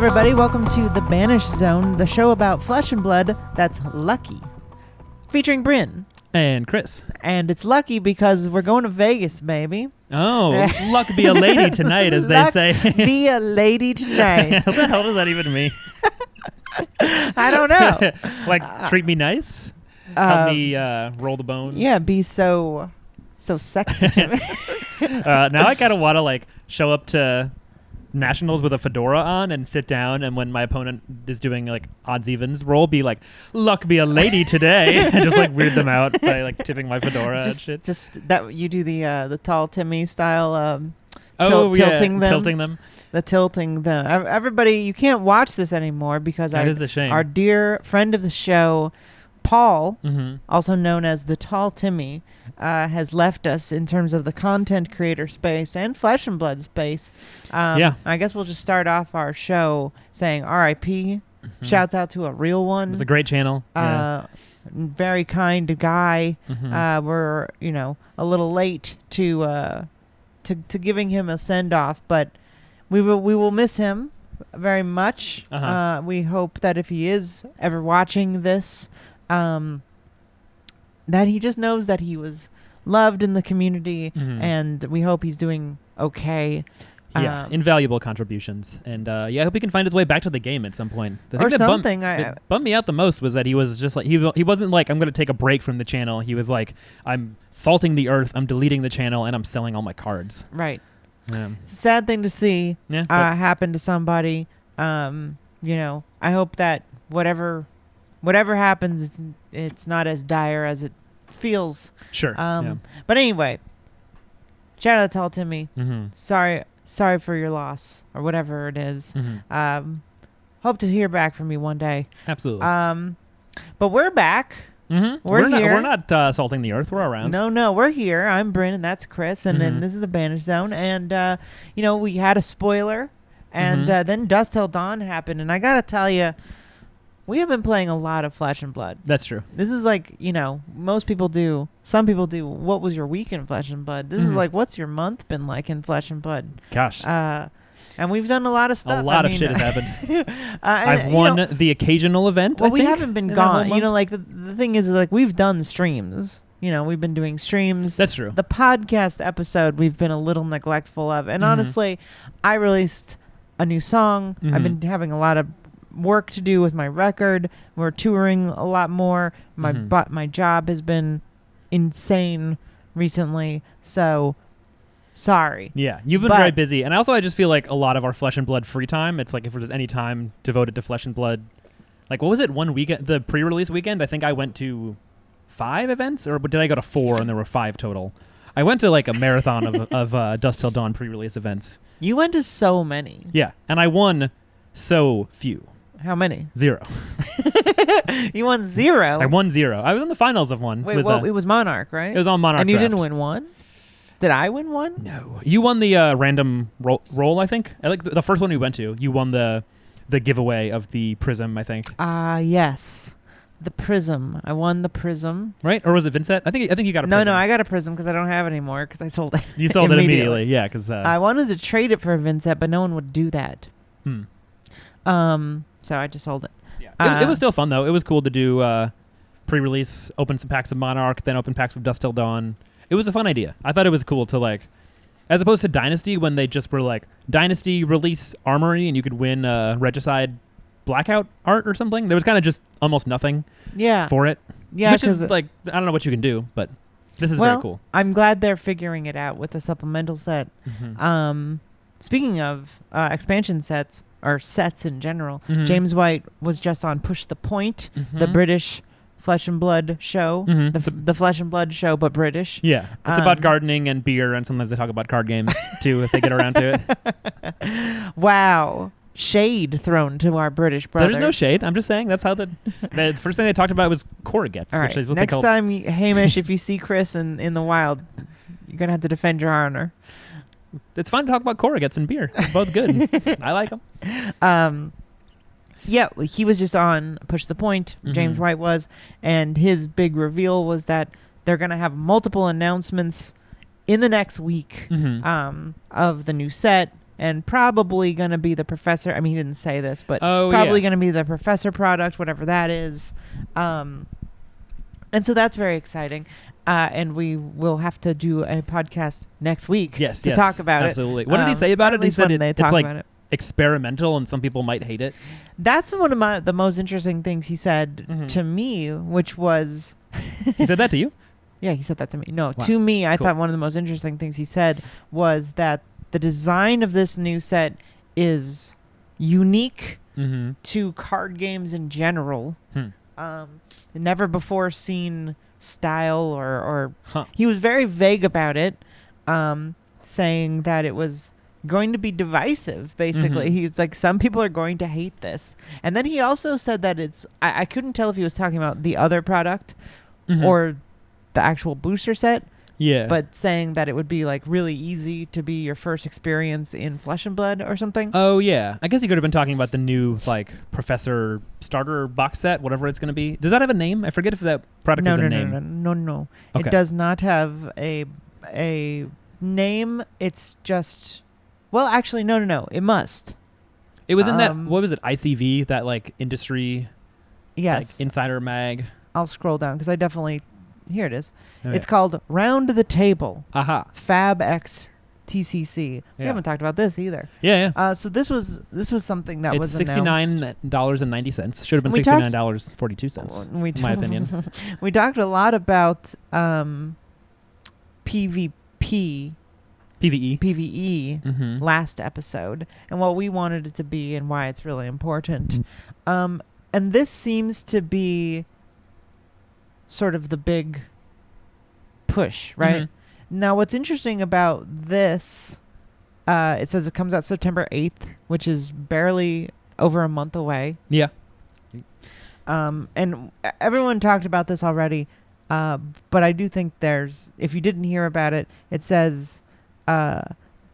everybody. Welcome to The Banished Zone, the show about flesh and blood that's lucky. Featuring Bryn. And Chris. And it's lucky because we're going to Vegas, baby. Oh, luck be a lady tonight, as they say. Be a lady tonight. What the hell does that even mean? I don't know. Treat me nice? Help me roll the bones? Yeah, be so sexy to me. Now I kind of want to show up to nationals with a fedora on and sit down, and when my opponent is doing odds evens roll, be like, luck be a lady today, and just weird them out by tipping my fedora and shit. Just that you do the tall Timmy style tilting them. The tilting them. Everybody, you can't watch this anymore because that is a shame. Our dear friend of the show, Paul, mm-hmm. also known as the Tall Timmy, has left us in terms of the content creator space and flesh and blood space. Yeah. I guess we'll just start off our show saying R.I.P. Mm-hmm. Shouts out to a real one. It was a great channel. Very kind guy. Mm-hmm. We're a little late to giving him a send off, but we will miss him very much. Uh-huh. We hope that if he is ever watching this, that he just knows that he was loved in the community, mm-hmm. and we hope he's doing okay. Yeah, invaluable contributions, and I hope he can find his way back to the game at some point. The or thing something. that bummed me out the most was that he was just he wasn't like, I'm going to take a break from the channel. He was like, I'm salting the earth, I'm deleting the channel, and I'm selling all my cards. Right. Yeah. It's a sad thing to see happen to somebody. I hope that whatever happens, it's not as dire as it feels. Sure. But anyway, shout out to Tall Timmy. Mm-hmm. Sorry for your loss or whatever it is. Mm-hmm. Hope to hear back from you one day. Absolutely. But we're back. Mm-hmm. We're here. We're not salting the earth. We're around. No, we're here. I'm Bryn, and that's Chris, and mm-hmm. then this is the Banished Zone. And we had a spoiler, and mm-hmm. then Dusk Till Dawn happened, and I gotta tell you, we have been playing a lot of Flesh and Blood. That's true. This is most people do. Some people do. What was your week in Flesh and Blood? This mm-hmm. is what's your month been like in Flesh and Blood? Gosh. And we've done a lot of stuff. A lot of shit has happened. I've won the occasional event. Well, we haven't been gone. The thing is, we've done streams. We've been doing streams. That's true. The podcast episode we've been a little neglectful of. And mm-hmm. honestly, I released a new song. Mm-hmm. I've been having a lot of work to do with my record. We're touring a lot more. My job has been insane recently. So sorry. Yeah, you've been very busy. And also I just feel like a lot of our Flesh and Blood free time, it's like if there's any time devoted to Flesh and Blood, what was it, one weekend, the pre-release weekend, I think I went to 5 events, or did I go to 4 and there were 5 total? I went to a marathon of Dusk Till Dawn pre-release events. You went to so many. Yeah, and I won so few. How many? 0. You won 0? I won 0. I was in the finals of one. Wait, it was Monarch, right? It was on Monarch. And you Draft. didn't win one? Did I win one? No. You won the random roll, I think. I the first one we went to. You won the giveaway of the Prism, I think. Yes. The Prism. I won the Prism. Right? Or was it Vincent? I think you got a Prism. No, I got a Prism because I don't have it anymore because I sold it. You sold it immediately, yeah. Because I wanted to trade it for a Vincent, but no one would do that. So I just sold it. Yeah. It was still fun, though. It was cool to do pre-release, open some packs of Monarch, then open packs of Dusk Till Dawn. It was a fun idea. I thought it was cool to as opposed to Dynasty, when they just were Dynasty release Armory and you could win Regicide Blackout art or something. There was kind of just almost nothing for it. Yeah, which is I don't know what you can do, but this is very cool. I'm glad they're figuring it out with the supplemental set. Mm-hmm. Speaking of expansion sets, or sets in general, mm-hmm. James White was just on Push the Point, mm-hmm. the British Flesh and Blood show, mm-hmm. the Flesh and Blood show, but British. Yeah, it's about gardening and beer, and sometimes they talk about card games too if they get around to it. Wow. Shade thrown to our British brother. There's no shade. I'm just saying that's how the first thing they talked about was corrugates, right. which is what Next they call. time, Hamish, if you see Chris in the wild, you're going to have to defend your honor. It's fun to talk about corrugates and beer. They're both good. I like them. Yeah, he was just on Push the Point, mm-hmm. James White was, and his big reveal was that they're going to have multiple announcements in the next week mm-hmm. of the new set, and probably going to be the professor. I mean, he didn't say this, but Oh, probably yeah. going to be the professor product, whatever that is. And so that's very exciting. And we will have to do a podcast next week Yes, to talk about absolutely. it. What did he say about at it? He least said when they it's talk like about it. experimental and some people might hate it. That's one of the most interesting things he said Mhm. to me, which was... He said that to you? Yeah, he said that to me. No, Wow. to me, I Cool. thought one of the most interesting things he said was that the design of this new set is unique Mm-hmm. to card games in general. Hmm. Never before seen style or Huh. he was very vague about it, saying that it was going to be divisive, basically. Mhm. He was like, some people are going to hate this. And then he also said that it's, I couldn't tell if he was talking about the other product Mhm. or the actual booster set, yeah. but saying that it would be like really easy to be your first experience in Flesh and Blood or something. Oh yeah, I guess he could have been talking about the new like Professor Starter box set, whatever it's going to be. Does that have a name? I forget if that product has a name. No. Okay. It does not have a name. It's just, well, actually, no. It must. It was in that, what was it, ICV, that like industry, Yes. like insider mag. I'll scroll down because I definitely, here it is. Oh, It's called Round the Table, Aha. Fab X TCC. We Yeah. haven't talked about this either. Yeah. So this was something that It's was announced. $69.90. Should have been We talked- $69.42, We in my opinion. we talked a lot about PvP, PVE. PvE Mm-hmm. last episode and what we wanted it to be and why it's really important. And this seems to be sort of the big push, right? Mhm. Now, what's interesting about this, it says it comes out September 8th, which is barely over a month away. Yeah. And everyone talked about this already, but I do think if you didn't hear about it, it says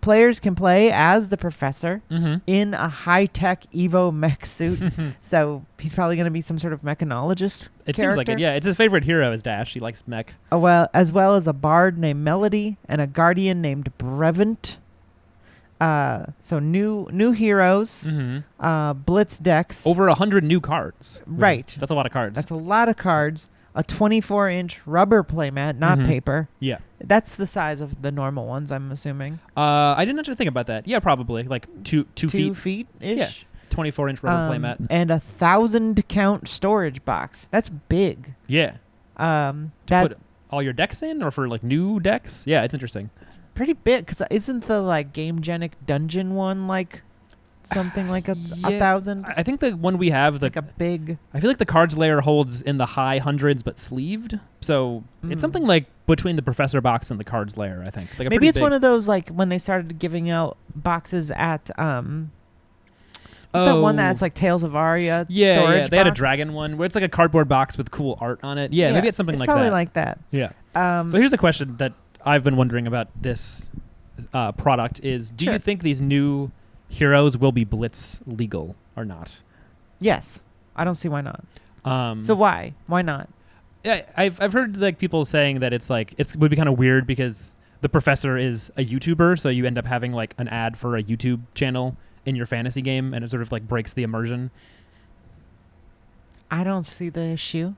players can play as the professor Mm-hmm. in a high-tech Evo mech suit. So he's probably going to be some sort of mechanologist It character. seems like it. Yeah, it's his favorite hero is Dash. He likes mech. As well as a bard named Melody and a guardian named Brevant. So new heroes, Mm-hmm. blitz decks. Over 100 new cards. which is- Right. That's a lot of cards. That's a lot of cards. A 24-inch rubber playmat, not Mhm. paper. Yeah. That's the size of the normal ones, I'm assuming. I didn't actually think about that. Yeah, probably. Like two 2 feet. feet-ish. Yeah. 24-inch rubber playmat. And 1,000 count storage box. That's big. Yeah. That Put all your decks in or for like new decks? Yeah, it's interesting. pretty big, because isn't the like Game-Genic dungeon one like something like a Yeah. 1,000? I think the one we have, Like a big... I feel like the cards layer holds in the high hundreds but sleeved. So it's something like between the Professor box and the cards layer, I think. Like Maybe it's one of those like when they started giving out boxes at that one that's like Tales of Aria yeah, storage yeah. They had a box? dragon one where it's like a cardboard box with cool art on it. Yeah, maybe it's something like probably that. like that. Yeah. Um, So here's a question that I've been wondering about this product is, do Sure. you think these new heroes will be Blitz legal or not? yes. I don't see why not. So why? Why not? Yeah, I've heard like people saying that it's like it would be kind of weird because the professor is a YouTuber, so you end up having like an ad for a YouTube channel in your fantasy game, and it sort of like breaks the immersion. I don't see the issue.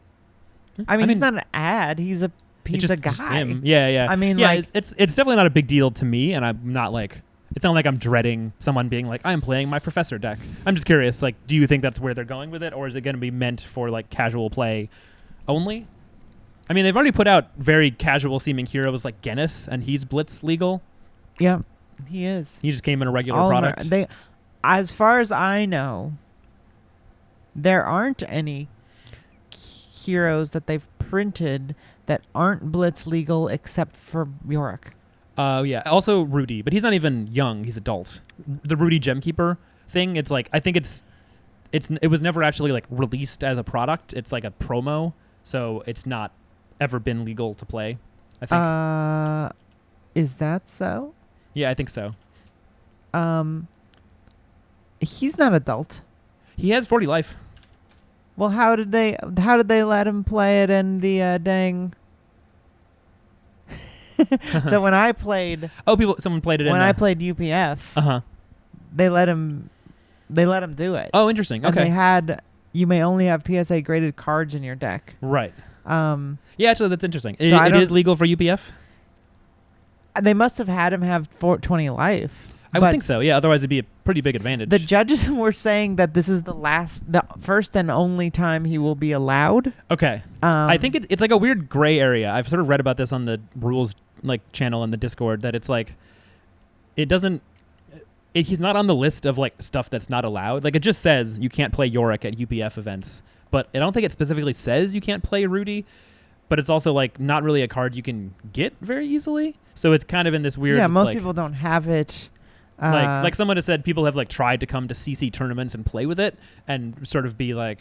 I mean, he's not an ad. He's a just guy. him. Yeah. I mean, yeah, like, it's definitely not a big deal to me, and I'm not like, it's not like I'm dreading someone being like, I'm playing my professor deck. I'm just curious, like, do you think that's where they're going with it, or is it going to be meant for like casual play only? I mean, they've already put out very casual seeming heroes like Genis, and he's Blitz legal. yeah, he is. He just came in a regular All of product. them as far as I know, there aren't any heroes that they've printed that aren't Blitz legal except for Yorick. Yeah. Also Rudy, but he's not even young. He's adult. The Rudy Gemkeeper thing. It's like I think it was never actually like released as a product. It's like a promo, so it's not ever been legal to play. I think. Is that so? Yeah, I think so. He's not adult. He has 40 life. Well, how did they let him play it in the dang? So when I played Oh, someone played it in. I played UPF, Uh huh. they let him do it. Oh, interesting. And Okay. you may only have PSA graded cards in your deck. Right. Um, Yeah, actually, that's interesting. So It is legal for UPF? they must have had him have 420 life. I would think so. Yeah, otherwise it'd be a pretty big advantage. The judges were saying that this is the first and only time he will be allowed. Okay. I think it's like a weird gray area. I've sort of read about this on the rules channel in the Discord, that it's like it doesn't. He's not on the list of like stuff that's not allowed. Like it just says you can't play Yorick at UPF events, but I don't think it specifically says you can't play Rudy. But it's also like not really a card you can get very easily. So it's kind of in this weird. Yeah, most people don't have it. Like someone has said, people have like tried to come to CC tournaments and play with it and sort of be like,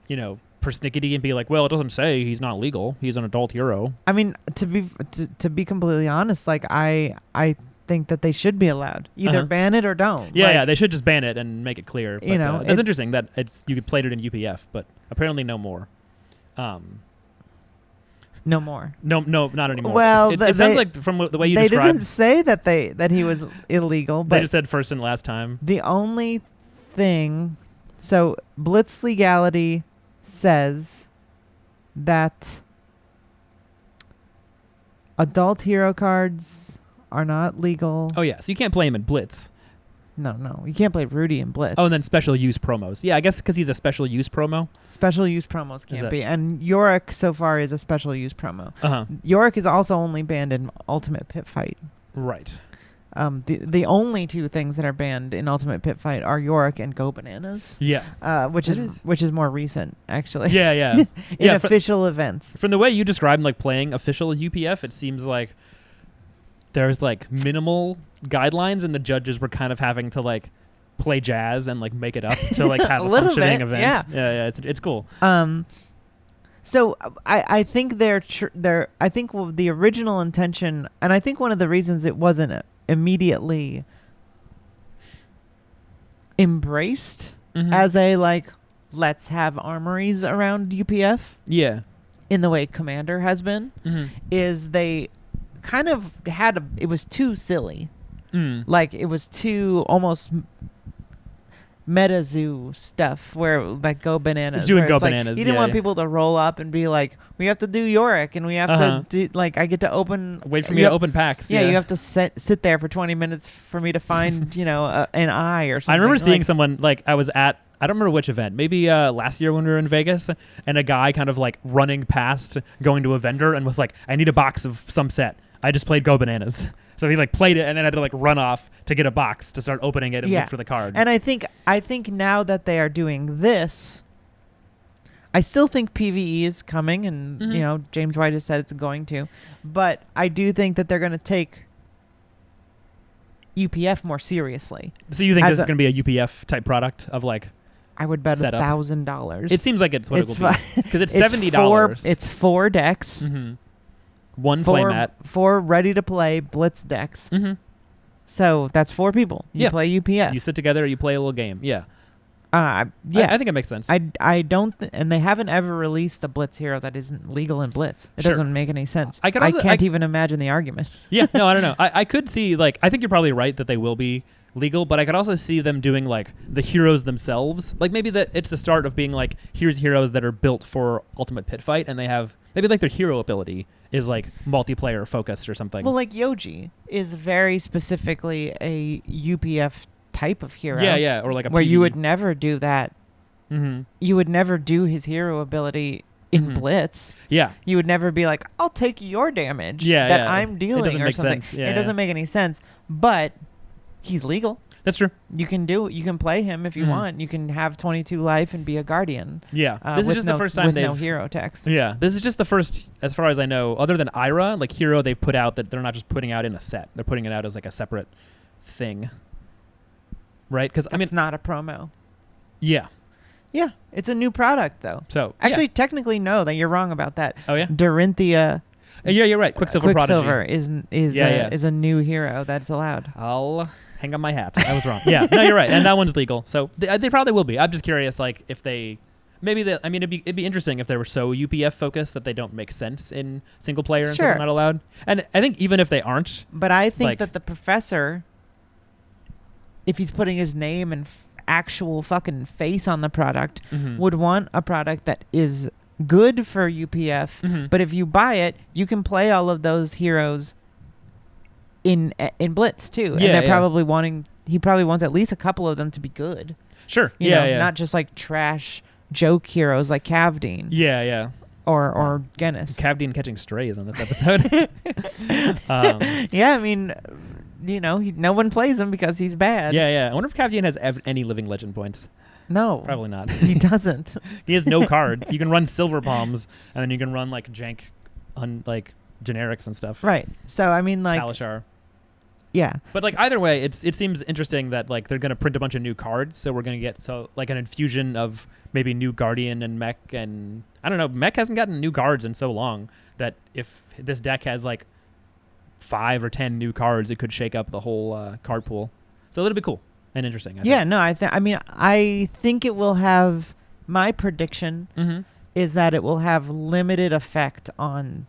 persnickety and be like, well, it doesn't say he's not legal. He's an adult hero. I mean, to be completely honest, like I think that they should be allowed. Either ban it or don't. Yeah, they should just ban it and make it clear. But, that's interesting that you played it in UPF, but apparently no more. No more. No, not anymore. Well, it sounds like from the way you described. They didn't say that he was illegal, but they just said first and last time. The only thing, so Blitz legality says that adult hero cards are not legal. Oh yeah, so you can't play him in Blitz. No, you can't play Rudy in Blitz. Oh, and then special use promos. Yeah, I guess because he's a special use promo. Special use promos can't be. And Yorick so far is a special use promo. Yorick is also only banned in Ultimate Pit Fight. Right. The only two things that are banned in Ultimate Pit Fight are Yorick and Go Bananas. Yeah. Which is more recent, actually. Yeah. in official events. From the way you described like playing official UPF, it seems like there's like minimal guidelines and the judges were kind of having to like play jazz and like make it up to like have a functioning event. Yeah, it's cool. So I think I think the original intention, and I think one of the reasons it wasn't immediately embraced as a like, let's have armories around UPF. Yeah. In the way Commander has been, is they kind of it was too silly. Like it was too almost meta zoo stuff where like Go Bananas. Doing Go Bananas. You didn't want people to roll up and be like, we have to do Yorick and we have to do like I get to wait for me to open packs. Yeah, you have to sit there for 20 minutes for me to find an eye or something. I remember seeing someone like I don't remember which event. Maybe last year when we were in Vegas, and a guy kind of like running past going to a vendor and was like, I need a box of some set. I just played Go Bananas. So he like played it and then had to like run off to get a box to start opening it and look for the card. And I think now that they are doing this, I still think PvE is coming, and James White has said it's going to, but I do think that they're going to take UPF more seriously. So you think this is going to be a UPF type product of like? I would bet $1,000. It seems like it's what it will be because it's $70. It's 4 decks. One playmat. 4 ready-to-play Blitz decks. So that's 4 people. You play UPF. You sit together, you play a little game. Yeah. I think it makes sense. I don't... and they haven't ever released a Blitz hero that isn't legal in Blitz. It doesn't make any sense. I can't even imagine the argument. Yeah, no, I don't know. I could see, like... I think you're probably right that they will be legal, but I could also see them doing, like, the heroes themselves. Like, maybe it's the start of being, like, here's heroes that are built for Ultimate Pit Fight, and they have... Maybe, like, their hero ability is like multiplayer focused or something. Well, like Yoji is very specifically a UPF type of hero. Yeah, or like a where PD. You would never do that. You would never do his hero ability in Blitz. Yeah, you would never be like, I'll take your damage I'm dealing or something. It doesn't make any sense. But he's legal. That's true. You can play him if you want. You can have 22 life and be a guardian. Yeah. This is just the first time with no hero text. Yeah. This is just the first, as far as I know, other than Ira, like hero they've put out that they're not just putting out in a set. They're putting it out as like a separate thing. Right? Because I mean, it's not a promo. Yeah. Yeah. It's a new product though. So actually, technically, no, that you're wrong about that. Oh yeah. Dorinthia. Yeah, you're right. Quicksilver Prodigy is a new hero that's allowed. I'll hang on my hat. I was wrong. Yeah, no, you're right, and that one's legal. So they probably will be. I'm just curious, like if they, I mean, it'd be interesting if they were so UPF focused that they don't make sense in single player and they're not allowed. And I think even if they aren't, but I think that the professor if he's putting his name and actual fucking face on the product, Mm-hmm. would want a product that is good for UPF. Mm-hmm. But if you buy it, you can play all of those heroes in Blitz too. And Yeah, they're yeah. probably wanting. He probably wants at least a couple of them to be good. Sure. You yeah, know, yeah. not just like trash joke heroes like Cavdine Yeah, yeah. or Genis. Cavdine catching strays on this episode. Yeah, I mean, you know, no one plays him because he's bad. Yeah, yeah. I wonder if Cavdine has any living legend points. No. Probably not. He doesn't. He has no cards. You can run silver palms, and then you can run like jank, like generics and stuff. Right. So I mean, like, Talishar. yeah. But like either way, it seems interesting that like they're gonna print a bunch of new cards, so we're gonna get like an infusion of maybe new Guardian and Mech, and I don't know, Mech hasn't gotten new cards in so long that if this deck has like 5 or 10 new cards, it could shake up the whole card pool. So it'll be cool and interesting. I Yeah. No. I think it will have. My prediction Mm-hmm. is that it will have limited effect on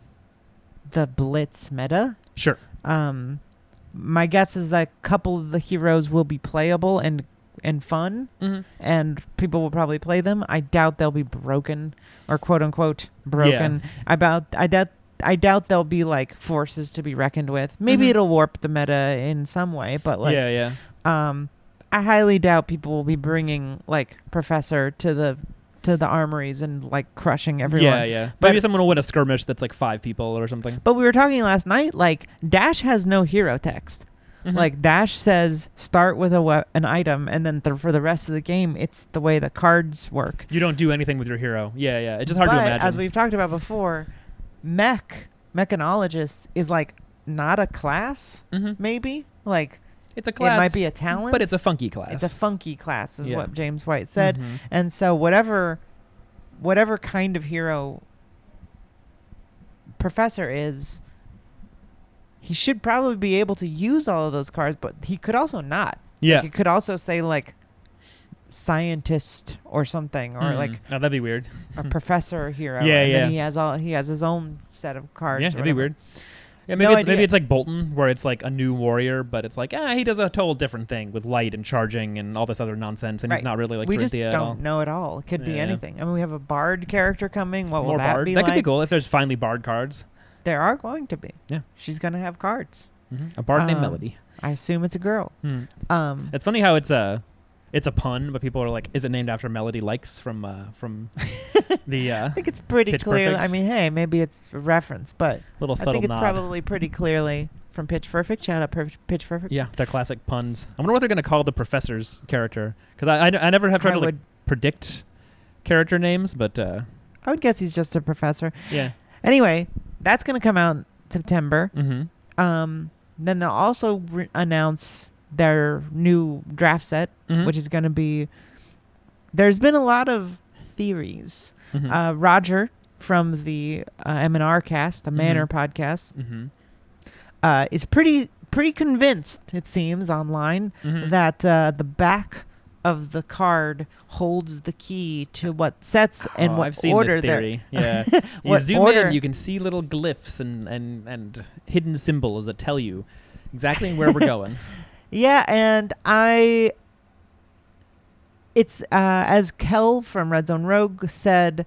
the Blitz meta. Sure. My guess is that a couple of the heroes will be playable and fun, Mm-hmm. and people will probably play them. I doubt they'll be broken or quote unquote broken. I doubt they'll be like forces to be reckoned with. Maybe Mhm. it'll warp the meta in some way, but like, yeah. I highly doubt people will be bringing like Professor to the armories and like crushing everyone. Yeah. But- Maybe someone will win a skirmish that's like 5 people or something. But we were talking last night, like Dash has no hero text. Mhm. Like Dash says, start with an item, and then for the rest of the game, it's the way the cards work. You don't do anything with your hero. Yeah. It's just hard But to imagine. as we've talked about before, mechanologist is like not a class, Mhm. maybe. Like It's a class. it might be a talent, but it's a funky class. It's a funky class, is Yeah. what James White said. Mhm. And so whatever kind of hero Professor is, he should probably be able to use all of those cards, but he could also not. Yeah. Like, it could also say like scientist or something, or like Oh, that'd be weird. a professor hero. Yeah, and yeah. then he has his own set of cards. Yeah, or it'd be whatever. weird. Yeah, No maybe idea. it's like Bolton, where it's like a new warrior, but it's like he does a total different thing with light and charging and all this other nonsense, and Right. he's not really like We just Corinthia at all. don't know at all. It could be Yeah. anything. I mean, we have a Bard character coming. What will More that bard. be That like? could be cool if there's finally bard cards. There are going to be. Yeah. She's going to have cards. A bard named Um, Melody. I assume it's a girl. It's funny how it's a pun, but people are like, "Is it named after Melody Likes from the I think it's pretty Pitch clear. Perfect? I mean, hey, maybe it's a reference, but little I subtle think it's nod?" probably pretty clearly from Pitch Perfect. Shout out Pitch Perfect. Yeah, they're classic puns. I wonder what they're gonna call the professor's character, because I never have tried to like predict character names, but I would guess he's just a professor. yeah. Anyway, that's going to come out in September. Mm-hmm. Then they'll also announce their new draft set, Mhm. which is going to be. There's been a lot of theories. Mhm. Roger from the M&R cast, the Manor podcast, Mhm. is pretty convinced, it seems, online Mhm. that the back of the card holds the key to what sets and what I've seen order this theory. Yeah, you what zoom order- in, you can see little glyphs and hidden symbols that tell you exactly where we're going. Yeah, and it's as Kel from Red Zone Rogue said,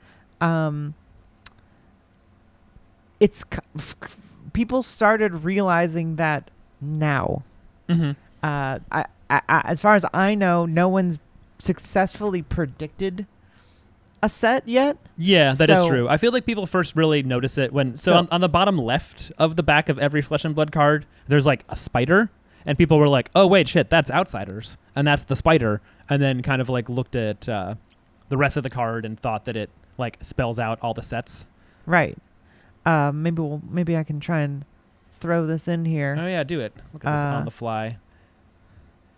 people started realizing that now. Mm-hmm. I, as far as I know, no one's successfully predicted a set yet. Yeah, that is So- true. I feel like people first really notice it when So- on the bottom left of the back of every Flesh and Blood card, there's like a spider, and people were like, "Oh wait, shit, that's Outsiders," and that's the spider, and then kind of like looked at the rest of the card and thought that it like spells out all the sets. Right. Maybe I can try and throw this in here. Oh yeah, do it. Look at this on the fly.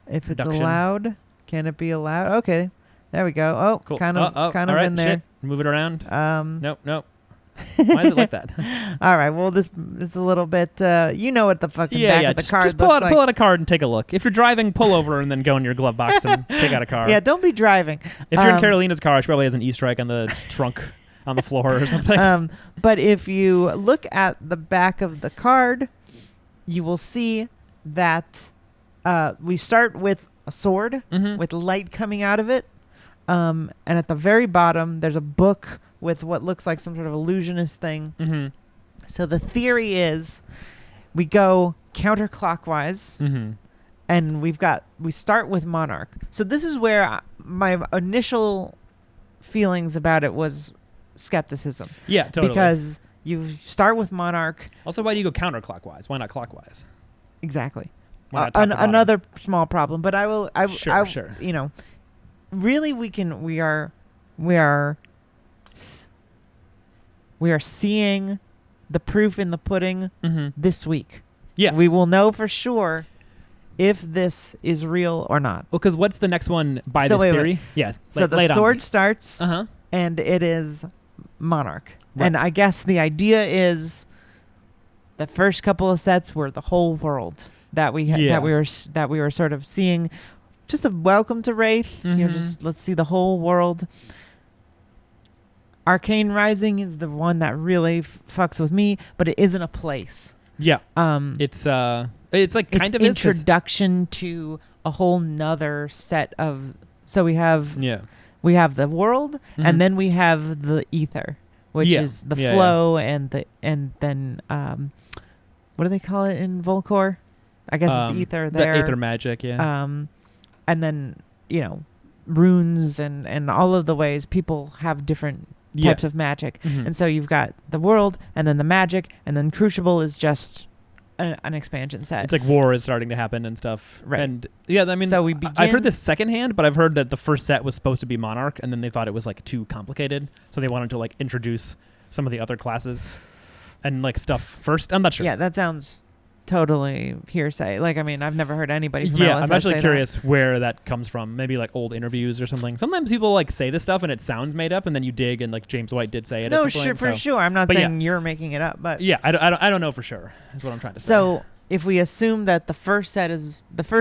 If it's Reduction. allowed, can it be allowed? Okay, there we go. Oh, Cool. kind of all right, in there. Shit. Move it around. Nope. Why is it like that? All right. Well, this is a little bit. You know what the fucking back of the card Just looks pull like. out a card and take a look. If you're driving, pull over and then go in your glove box and take out a card. Yeah, don't be driving. If you're in Carolina's car, she probably has an E-strike on the trunk on the floor or something. But if you look at the back of the card, you will see that we start with a sword Mhm. with light coming out of it. And at the very bottom, there's a book with what looks like some sort of illusionist thing. Mhm. So the theory is we go counterclockwise, Mhm. and we start with Monarch. So this is where my initial feelings about it was skepticism. Yeah, totally. Because you start with Monarch. Also, why do you go counterclockwise? Why not clockwise? Exactly. Why not top to bottom? Another small problem, but Sure. You know, really we are seeing the proof in the pudding Mhm. this week. Yeah. We will know for sure if this is real or not. Well, because what's the next one by So this wait, theory? Yeah. So the sword starts, Uh-huh. and it is Monarch. Right. And I guess the idea is the first couple of sets were the whole world that we Yeah. that we were sort of seeing. Just a welcome to Wraith. Mhm. Just let's see the whole world. Arcane Rising is the one that really fucks with me, but it isn't a place. Yeah. It's It's like kind of is 'cause- introduction to a whole nother set of. So we have Yeah. the world, Mhm. and then we have the ether, which Yeah. is the Yeah, flow, and then what do they call it in Volcor? I guess it's ether there. The aether magic, yeah. And then runes and all of the ways people have different types of magic. Mhm. And so you've got the world, and then the magic, and then Crucible is just an expansion set. It's like war is starting to happen and stuff. Right. And yeah, I mean, So we I've heard begin- this secondhand, but I've heard that the first set was supposed to be Monarch, and then they thought it was like too complicated, so they wanted to like introduce some of the other classes and like stuff first. I'm not sure. Yeah, that sounds totally hearsay. Like, I mean, I've never heard anybody from Yeah, LSS I'm actually say curious where that comes from. Maybe like old interviews or something. Sometimes people like say this stuff and it sounds made up, and then you dig, and like James White did say it. that. No, at some point, for so- sure. I'm not But saying you're making it up, but Yeah, I don't know for sure. Is what I'm trying to say. so if we assume that the first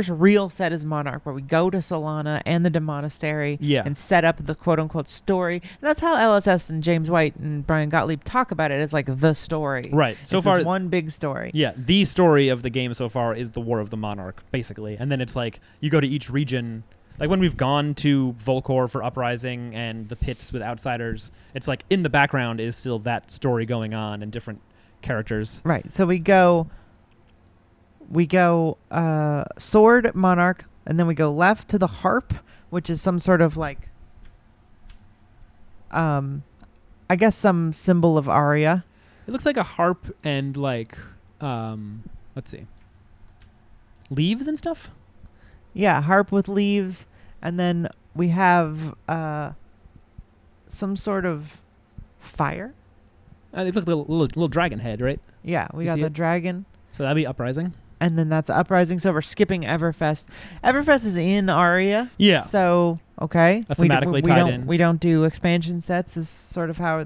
real set is Monarch, where we go to Solana and the Demonastery Yeah. and set up the quote unquote story, and that's how LSS and James White and Brian Gottlieb talk about it, as like the story. Right. So It's far, this one big story. yeah, the story of the game so far is the War of the Monarch, basically. And then it's like you go to each region. Like when we've gone to Volcor for Uprising and the pits with Outsiders, it's like in the background is still that story going on and different characters. Right. So we go sword, Monarch, and then we go left to the harp, which is some sort of like I guess some symbol of Aria. It looks like a harp and like let's see, leaves and stuff. Yeah, harp with leaves, and then we have some sort of fire. It looked like a little dragon head, right? Yeah, we You got see the it? dragon. So that'd be Uprising. And then that's Uprising. So we're skipping Everfest. Everfest is in Aria. Yeah. So, okay. Thematically tied in. We don't do expansion sets is sort of how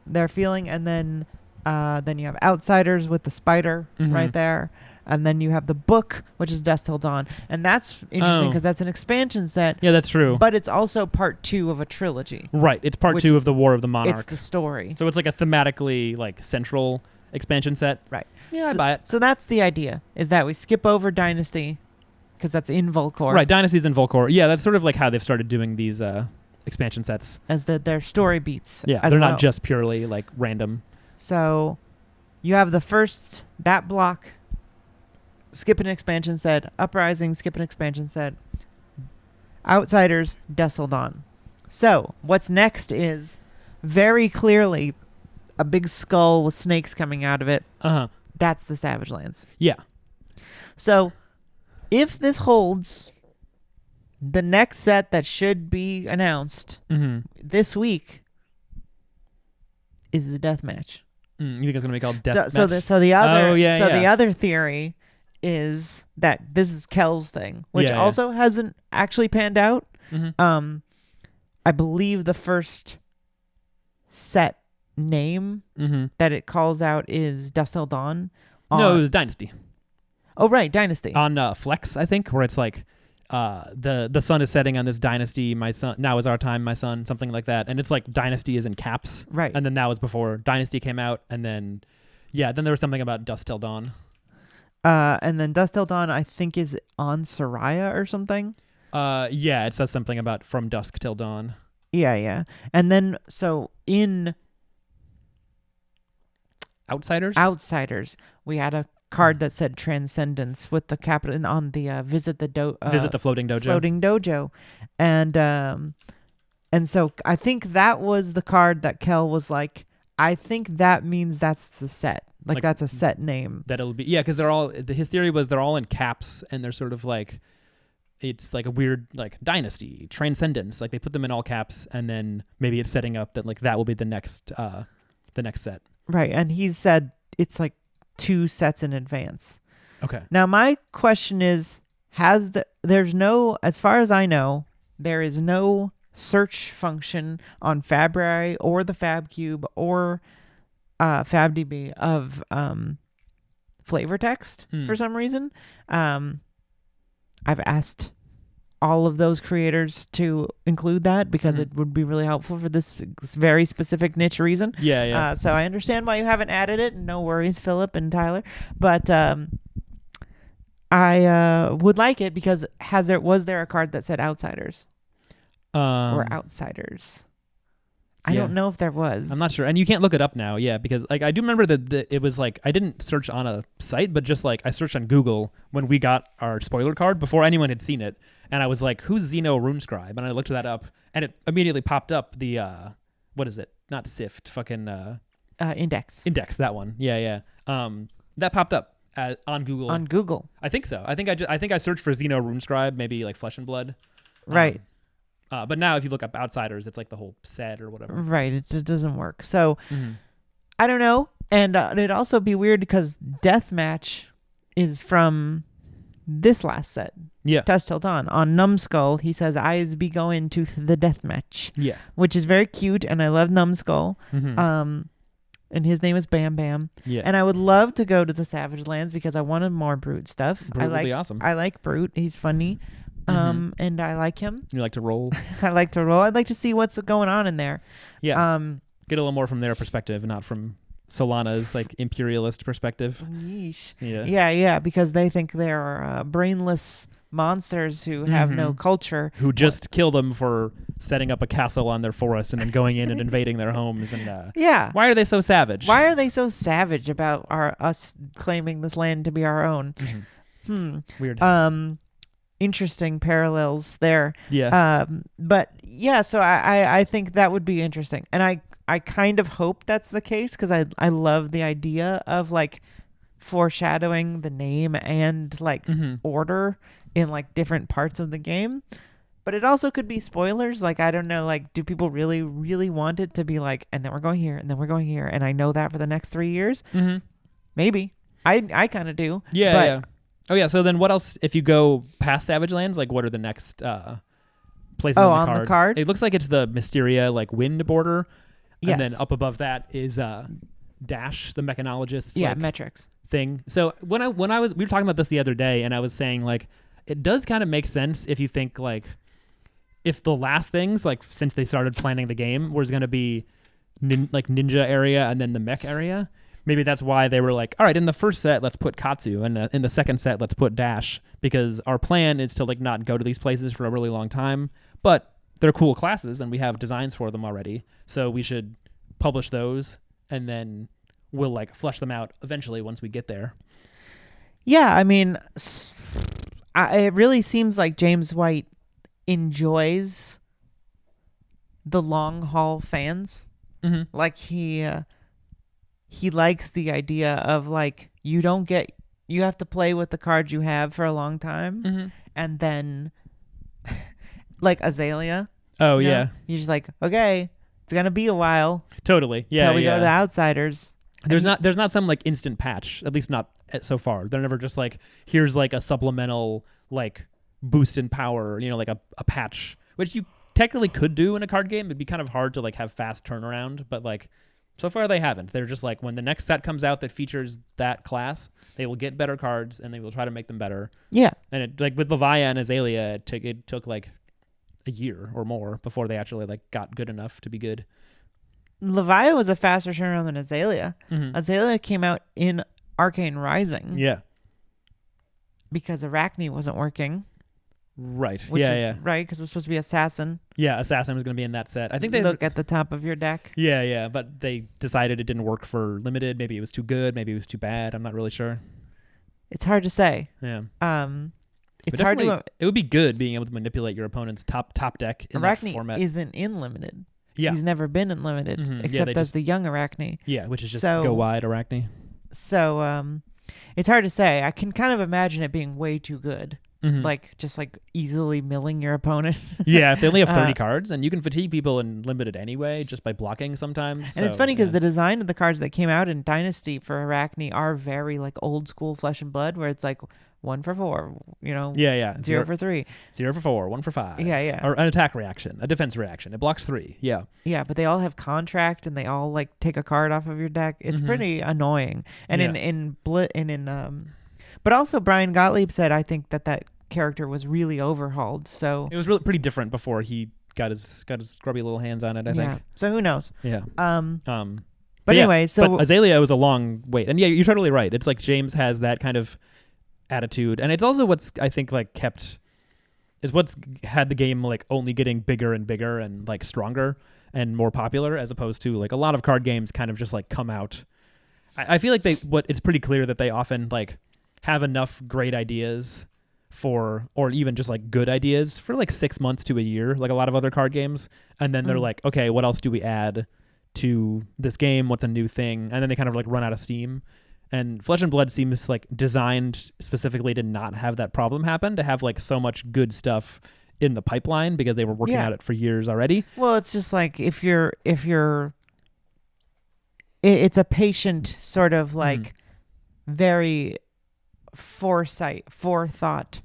they're feeling. And then you have Outsiders with the spider Mhm. right there. And then you have the book, which is Dusk Till Dawn. And that's interesting Oh. because that's an expansion set. Yeah, that's true. But it's also part 2 of a trilogy. Right. It's part Which 2 is- of the War of the It's Monarch. the story. So it's like a thematically like central expansion set. Right. Yeah, I buy it. So that's the idea, is that we skip over Dynasty because that's in Volcor. Right, Dynasties and Volcor. Yeah, that's sort of like how they've started doing these expansion sets. As their story beats. Yeah, as they're well. not just purely like random. So you have that block, skip an expansion set, Uprising, skip an expansion set, Outsiders, Dusk Till Dawn. So what's next is very clearly a big skull with snakes coming out of it. Uh-huh. That's the Savage Lands. Yeah. So if this holds, the next set that should be announced Mm-hmm. this week is the Deathmatch. You think it's going to be called Deathmatch? So the other yeah. the other theory is that this is Kel's thing, which Yeah. also hasn't actually panned out. Mhm. I believe the first set name Mm-hmm. that it calls out is Dusk Till Dawn. No, it was Dynasty. Oh, right, Dynasty. On Flex, I think, where it's like the sun is setting on this dynasty, my son, now is our time, my son, something like that. And it's like Dynasty is in caps. Right. And then that was before Dynasty came out. And then, yeah, then there was something about Dusk Till Dawn. And then Dusk Till Dawn, I think, is on Soraya or something. Yeah, it says something about From Dusk Till Dawn. Yeah. And then, so in Outsiders, we had a card that said Transcendence with the capital on the Visit the Floating Dojo. And so I think that was the card that Kel was like, I think that means that's the set. Like that's a set name. That it'll be, yeah, because his theory was they're all in caps and they're sort of like, it's like a weird like dynasty, transcendence. Like they put them in all caps and then maybe it's setting up that like that will be the next set. Right. And he said it's like 2 sets in advance. Okay. Now my question is, there's no, as far as I know, there is no search function on Fabri or the FabCube or FabDB of flavor text for some reason. I've asked all of those creators to include that because it would be really helpful for this very specific niche reason. Yeah. So I understand why you haven't added it. No worries, Philip and Tyler. But I would like it because was there a card that said Outsiders or Outsiders? I don't know if there was. I'm not sure. And you can't look it up now, because like I do remember that it was like I didn't search on a site, but just like I searched on Google when we got our spoiler card before anyone had seen it. And I was like, who's Xeno RuneScribe? And I looked that up and it immediately popped up the, what is it? Not Sift, fucking... Index. Index, that one. Yeah. That popped up on Google. On Google. I think so. I think I searched for Xeno RuneScribe, maybe like Flesh and Blood. Right. But now if you look up Outsiders, it's like the whole set or whatever. Right. It doesn't work. So I don't know. And it'd also be weird because Deathmatch is from this last set. Yeah. Dusk Till Dawn. On Numbskull, he says, "Eyes be going to the Deathmatch." Yeah. Which is very cute. And I love Numbskull. And his name is Bam Bam. Yeah. And I would love to go to the Savage Lands because I wanted more Brute stuff. Brute would be awesome. I like Brute. He's funny. And I like him. You like to roll? I like to roll. I'd like to see what's going on in there. Yeah. Get a little more from their perspective, not from Solana's like imperialist perspective. Yeesh. Yeah. Yeah, because they think they're brainless monsters who have no culture. Who just kill them for setting up a castle on their forest and then going in and invading their homes. And yeah. Why are they so savage? Why are they so savage about us claiming this land to be our own? Weird. Interesting parallels there. Yeah. But yeah, so I think that would be interesting. And I kind of hope that's the case because I love the idea of like foreshadowing the name and like order in like different parts of the game. But it also could be spoilers. Like, I don't know, like, do people really, really want it to be like, and then we're going here, and then we're going here, and I know that for the next 3 years? Maybe. I kind of do. Yeah. Oh, yeah. So then what else, if you go past Savage Lands, like what are the next places on the card? It looks like it's the Mysteria, like, wind border. Yes. And then up above that is Dash, the mechanologist. Yeah, like, metrics. Thing. So we were talking about this the other day, and I was saying, like, it does kind of make sense if you think, like, if the last things, like, since they started planning the game, was going to be ninja area and then the mech area. Maybe that's why they were like, all right, in the first set, let's put Katsu, and in the second set, let's put Dash, because our plan is to like not go to these places for a really long time, but they're cool classes, and we have designs for them already, so we should publish those, and then we'll like flesh them out eventually once we get there. Yeah, I mean, it really seems like James White enjoys the long haul fans. Like he likes the idea of like you have to play with the cards you have for a long time, and then like Azalea. Oh yeah, you're just like, okay, it's gonna be a while. Totally. Yeah. Till we go to the Outsiders. There's not some like instant patch, at least not so far. They're never just like, here's like a supplemental like boost in power, like a patch, which you technically could do in a card game. It'd be kind of hard to like have fast turnaround, but like so far they haven't. They're just like, when the next set comes out that features that class, they will get better cards and they will try to make them better. Yeah. And it, like with Leviah and Azalea, it took like a year or more before they actually like got good enough to be good. Leviah was a faster turnaround than Azalea. Azalea came out in Arcane Rising. Yeah. because Arachne wasn't working. Right. Which Yeah, is, right, because it was supposed to be Assassin. Yeah, Assassin was going to be in that set. I think they look at the top of your deck. Yeah, but they decided it didn't work for limited. Maybe it was too good. Maybe it was too bad. I'm not really sure. It's hard to say. Yeah. It's hard to. It would be good being able to manipulate your opponent's top deck in that format. Arachne isn't in limited. Yeah. He's never been in limited, except as the young Arachne. Yeah, which is just go wide Arachne. So it's hard to say. I can kind of imagine it being way too good. Like just like easily milling your opponent. Yeah, if they only have 30 cards, and you can fatigue people in limited anyway just by blocking sometimes. And it's funny because the design of the cards that came out in Dynasty for Arachne are very like old school Flesh and Blood, where it's like 1 for 4, you know. Yeah. 0 for 3. 0 for 4, 1 for 5. Yeah. Or an attack reaction, a defense reaction. It blocks 3. Yeah. Yeah, but they all have contract and they all like take a card off of your deck. It's pretty annoying. And but also Brian Gottlieb said I think that character was really overhauled. So it was really pretty different before he got his grubby little hands on it, I think. So who knows? Yeah. But anyway, but Azalea was a long wait. And yeah, you're totally right. It's like James has that kind of attitude, and it's also what's I think like what's had the game like only getting bigger and bigger and like stronger and more popular, as opposed to like a lot of card games kind of just like come out. I feel like it's pretty clear that they often like have enough great ideas or even just like good ideas for like 6 months to a year, like a lot of other card games, and then they're like, okay, what else do we add to this game? What's a new thing? And then they kind of like run out of steam. And Flesh and Blood seems like designed specifically to not have that problem happen, to have like so much good stuff in the pipeline because they were working at it for years already. Well, it's just like if you're it's a patient sort of like very forethought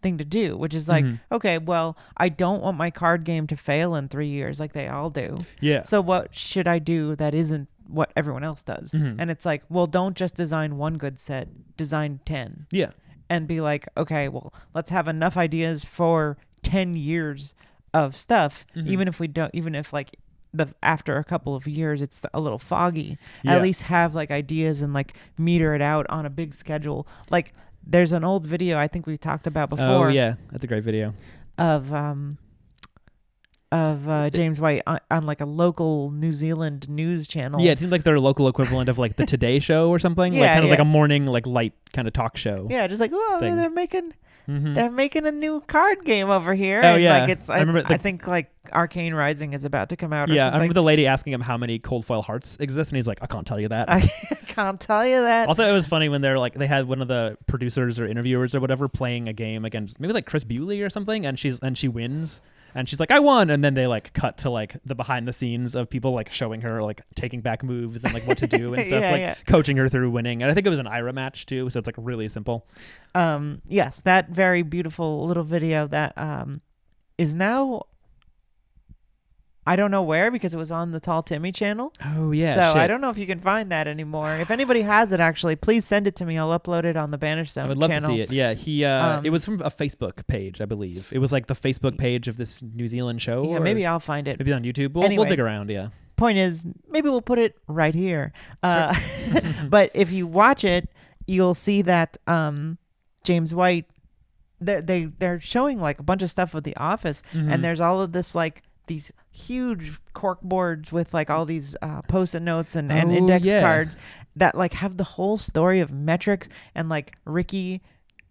thing to do, which is like, okay, well, I don't want my card game to fail in 3 years like they all do. Yeah. So what should I do that isn't what everyone else does? And it's like, well, don't just design one good set, design 10. Yeah. And be like, okay, well, let's have enough ideas for 10 years of stuff, even if like after a couple of years it's a little foggy. At least have like ideas and like meter it out on a big schedule. Like there's an old video I think we've talked about before. Oh yeah, that's a great video. Of James White on like a local New Zealand news channel. Yeah, it seems like their local equivalent of like the Today Show or something. Like kind of like a morning like light kind of talk show. Yeah, just like, oh, thing. they're making a new card game over here. Oh and yeah, like I think like Arcane Rising is about to come out. Or yeah, something. I remember the lady asking him how many cold foil hearts exist, and he's like, I can't tell you that. I can't tell you that. Also, it was funny when they had one of the producers or interviewers or whatever playing a game against maybe like Chris Bewley or something, and she wins. And she's like, I won. And then they like cut to like the behind the scenes of people like showing her like taking back moves and like what to do and stuff, coaching her through winning. And I think it was an Ira match too. So it's like really simple. Yes, that very beautiful little video that is now, I don't know where because it was on the Tall Timmy channel. Oh yeah. So I don't know if you can find that anymore. If anybody has it, actually, please send it to me. I'll upload it on the Banished Zone channel. I would love to see it. Yeah, it was from a Facebook page, I believe. It was like the Facebook page of this New Zealand show. Yeah, maybe I'll find it. Maybe on YouTube. We'll dig around. Yeah. Point is, maybe we'll put it right here. Sure. But if you watch it, you'll see that James White, they're showing like a bunch of stuff with The Office, and there's all of this like these huge cork boards with like all these post-it notes and index cards that like have the whole story of metrics, and like Ricky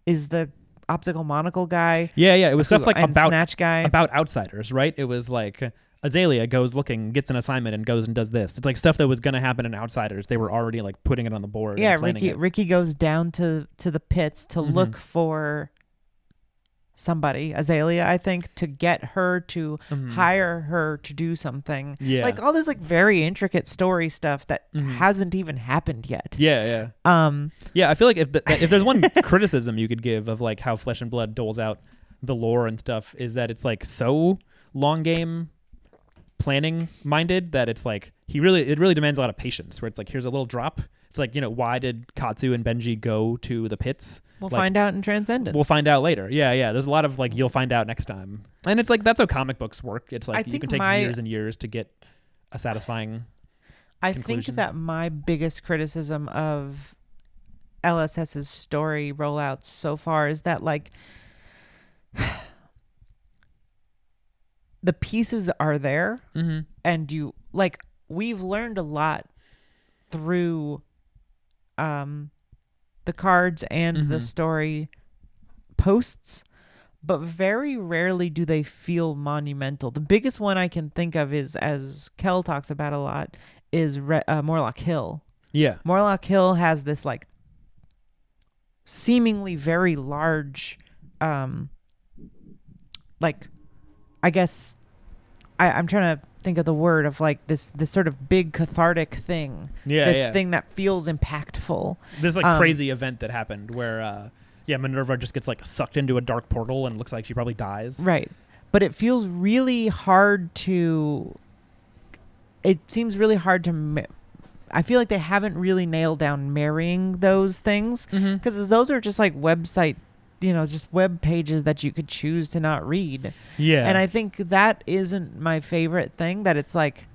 is the optical monocle guy. Yeah, it was stuff like about Snatch guy, about outsiders, right? It was like Azalea goes looking, gets an assignment, and goes and does this. It's like stuff that was going to happen in Outsiders. They were already like putting it on the board. Yeah, Ricky goes down to the pits to look for somebody, Azalea, I think, to get her to hire her to do something. Yeah. Like all this like very intricate story stuff that hasn't even happened yet. Yeah. Yeah, I feel like if there's one criticism you could give of like how Flesh and Blood doles out the lore and stuff, is that it's like so long game planning minded that it's like it really demands a lot of patience, where it's like, here's a little drop. It's like, why did Katsu and Benji go to the pits? We'll find out in Transcendence. We'll find out later. Yeah. There's a lot of like, you'll find out next time. And it's like, that's how comic books work. It's like, you can take years and years to get a satisfying conclusion. Think that my biggest criticism of LSS's story rollouts so far is that like the pieces are there, and you like we've learned a lot through the cards and the story posts, but very rarely do they feel monumental. The biggest one I can think of is, as Kel talks about a lot, is Morlock Hill. Yeah. Morlock Hill has this like seemingly very large like I guess I'm trying to think of the word of like this sort of big cathartic thing. This thing that feels impactful. This like crazy event that happened where Minerva just gets like sucked into a dark portal and looks like she probably dies. Right. But it feels really hard to it seems really hard to I feel like they haven't really nailed down marrying those things, because those are just like website, just web pages that you could choose to not read. Yeah. And I think that isn't my favorite thing, that it's like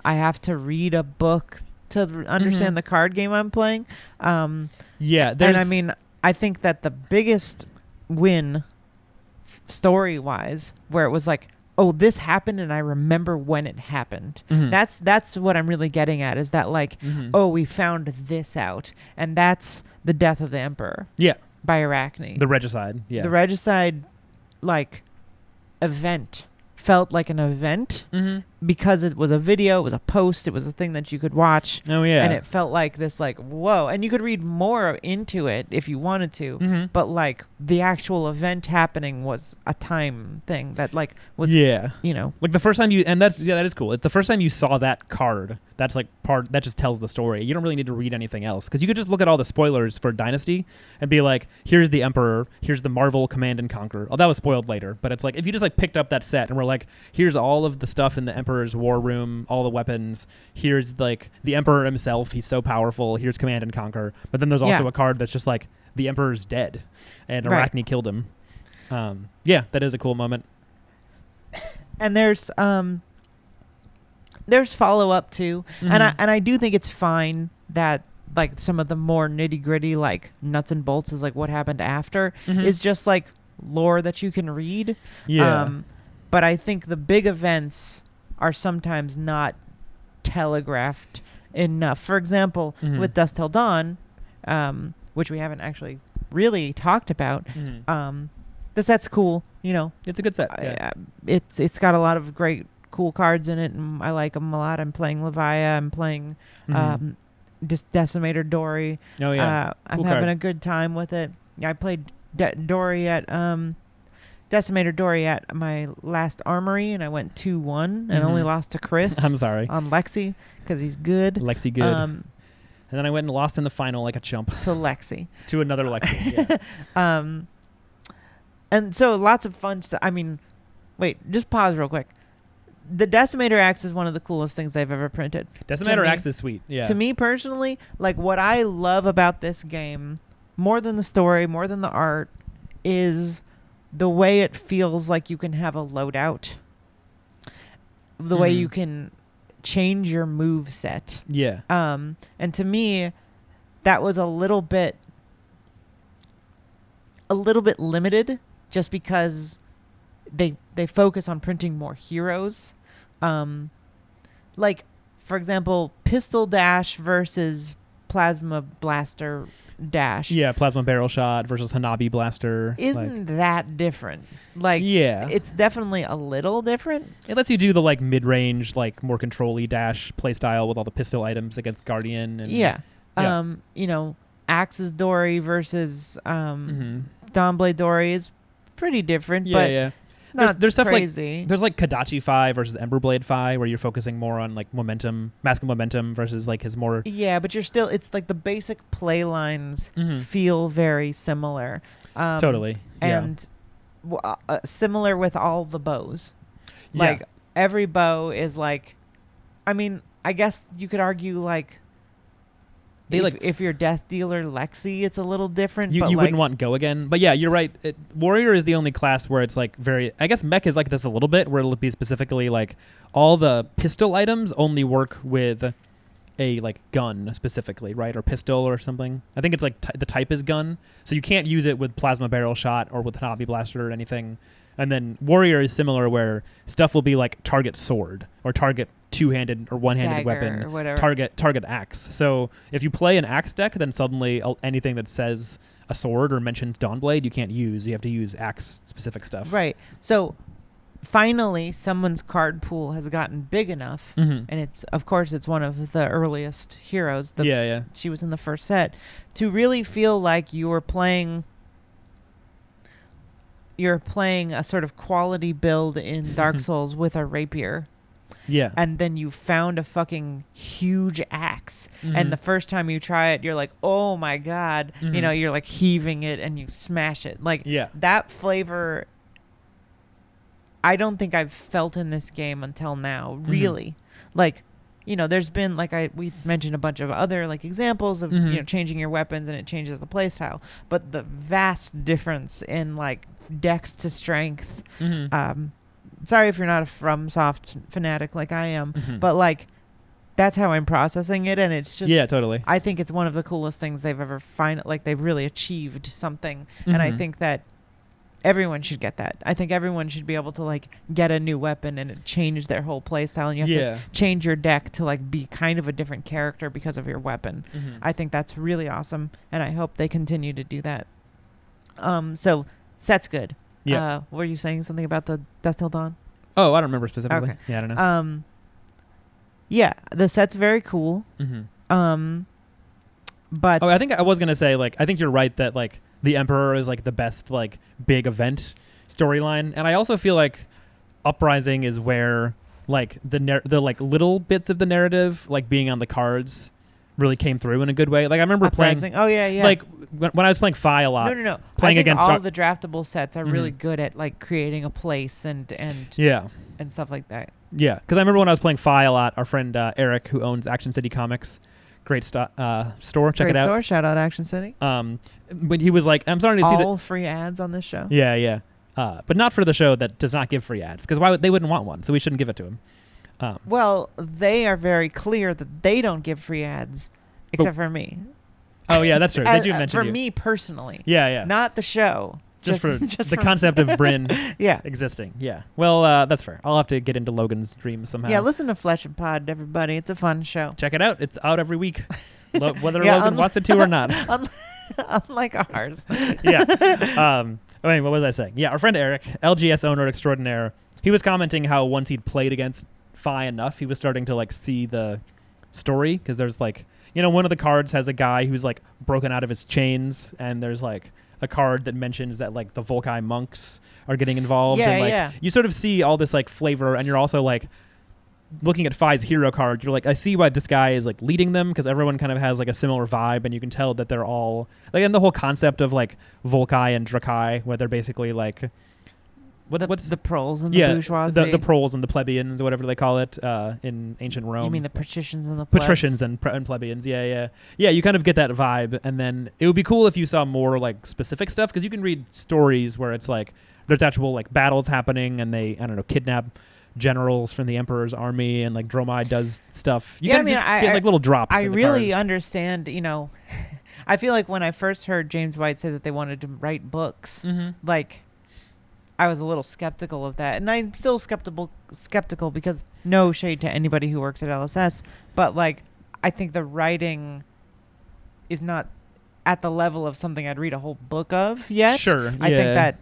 I have to read a book to understand the card game I'm playing. And I mean, I think that the biggest win story-wise, where it was like, oh, this happened and I remember when it happened. That's what I'm really getting at, is that like, oh, we found this out, and that's the death of the Emperor. Yeah. By Arachne. The regicide. Yeah. The regicide, like, event felt like an event because it was a video, it was a post, it was a thing that you could watch. Oh yeah. And it felt like this, like, whoa. And you could read more into it if you wanted to, but like the actual event happening was a time thing that like was like the first time that is cool. It's the first time you saw that card. That's like that just tells the story. You don't really need to read anything else, because you could just look at all the spoilers for Dynasty and be like, here's the Emperor, here's the Marvel Command and Conquer. Oh, that was spoiled later, but it's like if you just like picked up that set and were like, here's all of the stuff in the Emperor's war room, all the weapons, here's like the Emperor himself, he's so powerful, here's Command and Conquer. But then there's also a card that's just like the Emperor's dead and Arachne killed him. That is a cool moment. And there's follow-up too, and I do think it's fine that like some of the more nitty-gritty like nuts and bolts is like what happened after is just like lore that you can read. But I think the big events are sometimes not telegraphed enough. For example, with Dusk Till Dawn, which we haven't actually really talked about, the set's cool. It's a good set. It's got a lot of great cool cards in it, and I like them a lot. I'm playing Leviah. I'm playing Decimator Dory. Oh yeah, I'm having a good time with it. I played Dory at Decimator Dory at my last armory, and I went 2-1 and only lost to Chris. I'm sorry. On Lexi, because he's good. Lexi good. And then I went and lost in the final like a chump. To Lexi. To another Lexi. Yeah. And so lots of fun stuff. I mean, wait, just pause real quick. The Decimator Axe is one of the coolest things they've ever printed. Decimator Axe is sweet. Yeah. To me personally, like what I love about this game, more than the story, more than the art, is the way it feels like you can have a loadout. The way you can change your move set. Yeah. And to me, that was a little bit limited, just because they focus on printing more heroes. Like, for example, Pistol Dash versus Plasma Blaster Dash. Yeah, Plasma Barrel Shot versus Hanabi Blaster. Isn't that different? Like, it's definitely a little different. It lets you do the like mid-range, like more control-y dash playstyle with all the pistol items against Guardian. And Axe's Dory versus Dawnblade Dory is pretty different, but there's stuff crazy. Like there's like Kadachi Fi versus Emberblade Fi, where you're focusing more on like momentum, Mask of Momentum versus like his more. Yeah, but it's like the basic play lines feel very similar. Totally. And similar with all the bows. Like every bow is like, I mean, I guess you could argue like. If you're Death Dealer Lexi, it's a little different. You wouldn't want Go Again. But yeah, you're right. Warrior is the only class where it's like very... I guess Mech is like this a little bit, where it'll be specifically like all the pistol items only work with a like gun specifically, right, or pistol or something. I think it's like the type is gun, so you can't use it with plasma barrel shot or with hobby blaster or anything. And then warrior is similar, where stuff will be like target sword or target two-handed or one-handed Dagger weapon, or whatever. target axe. So if you play an axe deck, then suddenly anything that says a sword or mentions Dawnblade you can't use. You have to use axe specific stuff. Right. So finally, someone's card pool has gotten big enough, Mm-hmm. and it's one of the earliest heroes. Yeah. She was in the first set, to really feel like you're playing a sort of quality build in Dark Souls with a rapier. Yeah. And then you found a fucking huge axe. Mhm. And the first time you try it, you're like, oh my God. You Mhm. know, you're like heaving it and you smash it. Like Yeah. that flavor, I don't think I've felt in this game until now, really. Like, you know, there's been, like we mentioned a bunch of other like examples of, Mhm. you know, changing your weapons and it changes the playstyle. But the vast difference in like dex to strength, Mm-hmm. sorry if you're not a FromSoft fanatic like I am, Mhm. but like that's how I'm processing it, and it's just, Yeah, totally. I think it's one of the coolest things they've ever like they've really achieved something, and I Mhm. think that everyone should get that. I think everyone should be able to like get a new weapon and it change their whole play style, and you have Yeah. to change your deck to like be kind of a different character because of your weapon. Mhm. I think that's really awesome, and I hope they continue to do that. So set's good. Yeah. Were you saying something about the Dust Till Dawn? Oh, I don't remember specifically. Okay. Yeah, I don't know. Yeah, the set's very cool. Mm-hmm. But Oh, I think I was gonna say, like, I think you're right that like the Emperor is like the best like big event storyline, and I also feel like Uprising is where like the like little bits of the narrative, like being on the cards, really came through in a good way. Like I remember Uprising. playing, Oh yeah. like when I was playing Fi a lot. No. Playing I think against all our- the draftable sets are really Mhm. good at like creating a place and Yeah. and stuff like that. Yeah, because I remember when I was playing Fi a lot, our friend Eric, who owns Action City Comics, great store, check Great it out. store. Shout out Action City. When he was like, I'm starting to see that. All free ads on this show. Yeah. But not for the show that does not give free ads, because they wouldn't want one, so we shouldn't give it to him. Well, they are very clear that they don't give free ads, except for me. Oh yeah, that's true. They do mention for you. me personally. Yeah. Not the show. just for the for concept of Bryn Yeah. existing. Yeah. Well, that's fair. I'll have to get into Logan's dreams somehow. Yeah, listen to Flesh and Pod, everybody. It's a fun show. Check it out. It's out every week, whether Yeah, Logan wants it to or not. Unlike ours. Yeah. Wait, what was I saying? Yeah, our friend Eric, LGS owner extraordinaire, he was commenting how once he'd played against Fi enough, he was starting to like see the story, because there's like, you know, one of the cards has a guy who's like broken out of his chains, and there's like a card that mentions that like the Volkai monks are getting involved. Yeah, and like yeah. you sort of see all this like flavor, and you're also like looking at Fi's hero card, you're like, I see why this guy is like leading them, because everyone kind of has like a similar vibe, and you can tell that they're all like, and the whole concept of like Volkai and Drakai, where they're basically like what's the proles and the bourgeoisie? the proles and the plebeians, or whatever they call it in ancient Rome. You mean the patricians and the plebs? Patricians and plebeians? Yeah. You kind of get that vibe, and then it would be cool if you saw more like specific stuff, because you can read stories where it's like there's actual like battles happening, and they, I don't know, kidnap generals from the Emperor's army, and like Dromai does stuff. You Yeah, can just get like little drops. I in the really cards. understand, you know, I feel like when I first heard James White say that they wanted to write books, like I was a little skeptical of that, and I'm still skeptical because no shade to anybody who works at LSS, but like I think the writing is not at the level of something I'd read a whole book of yet. Sure, I think that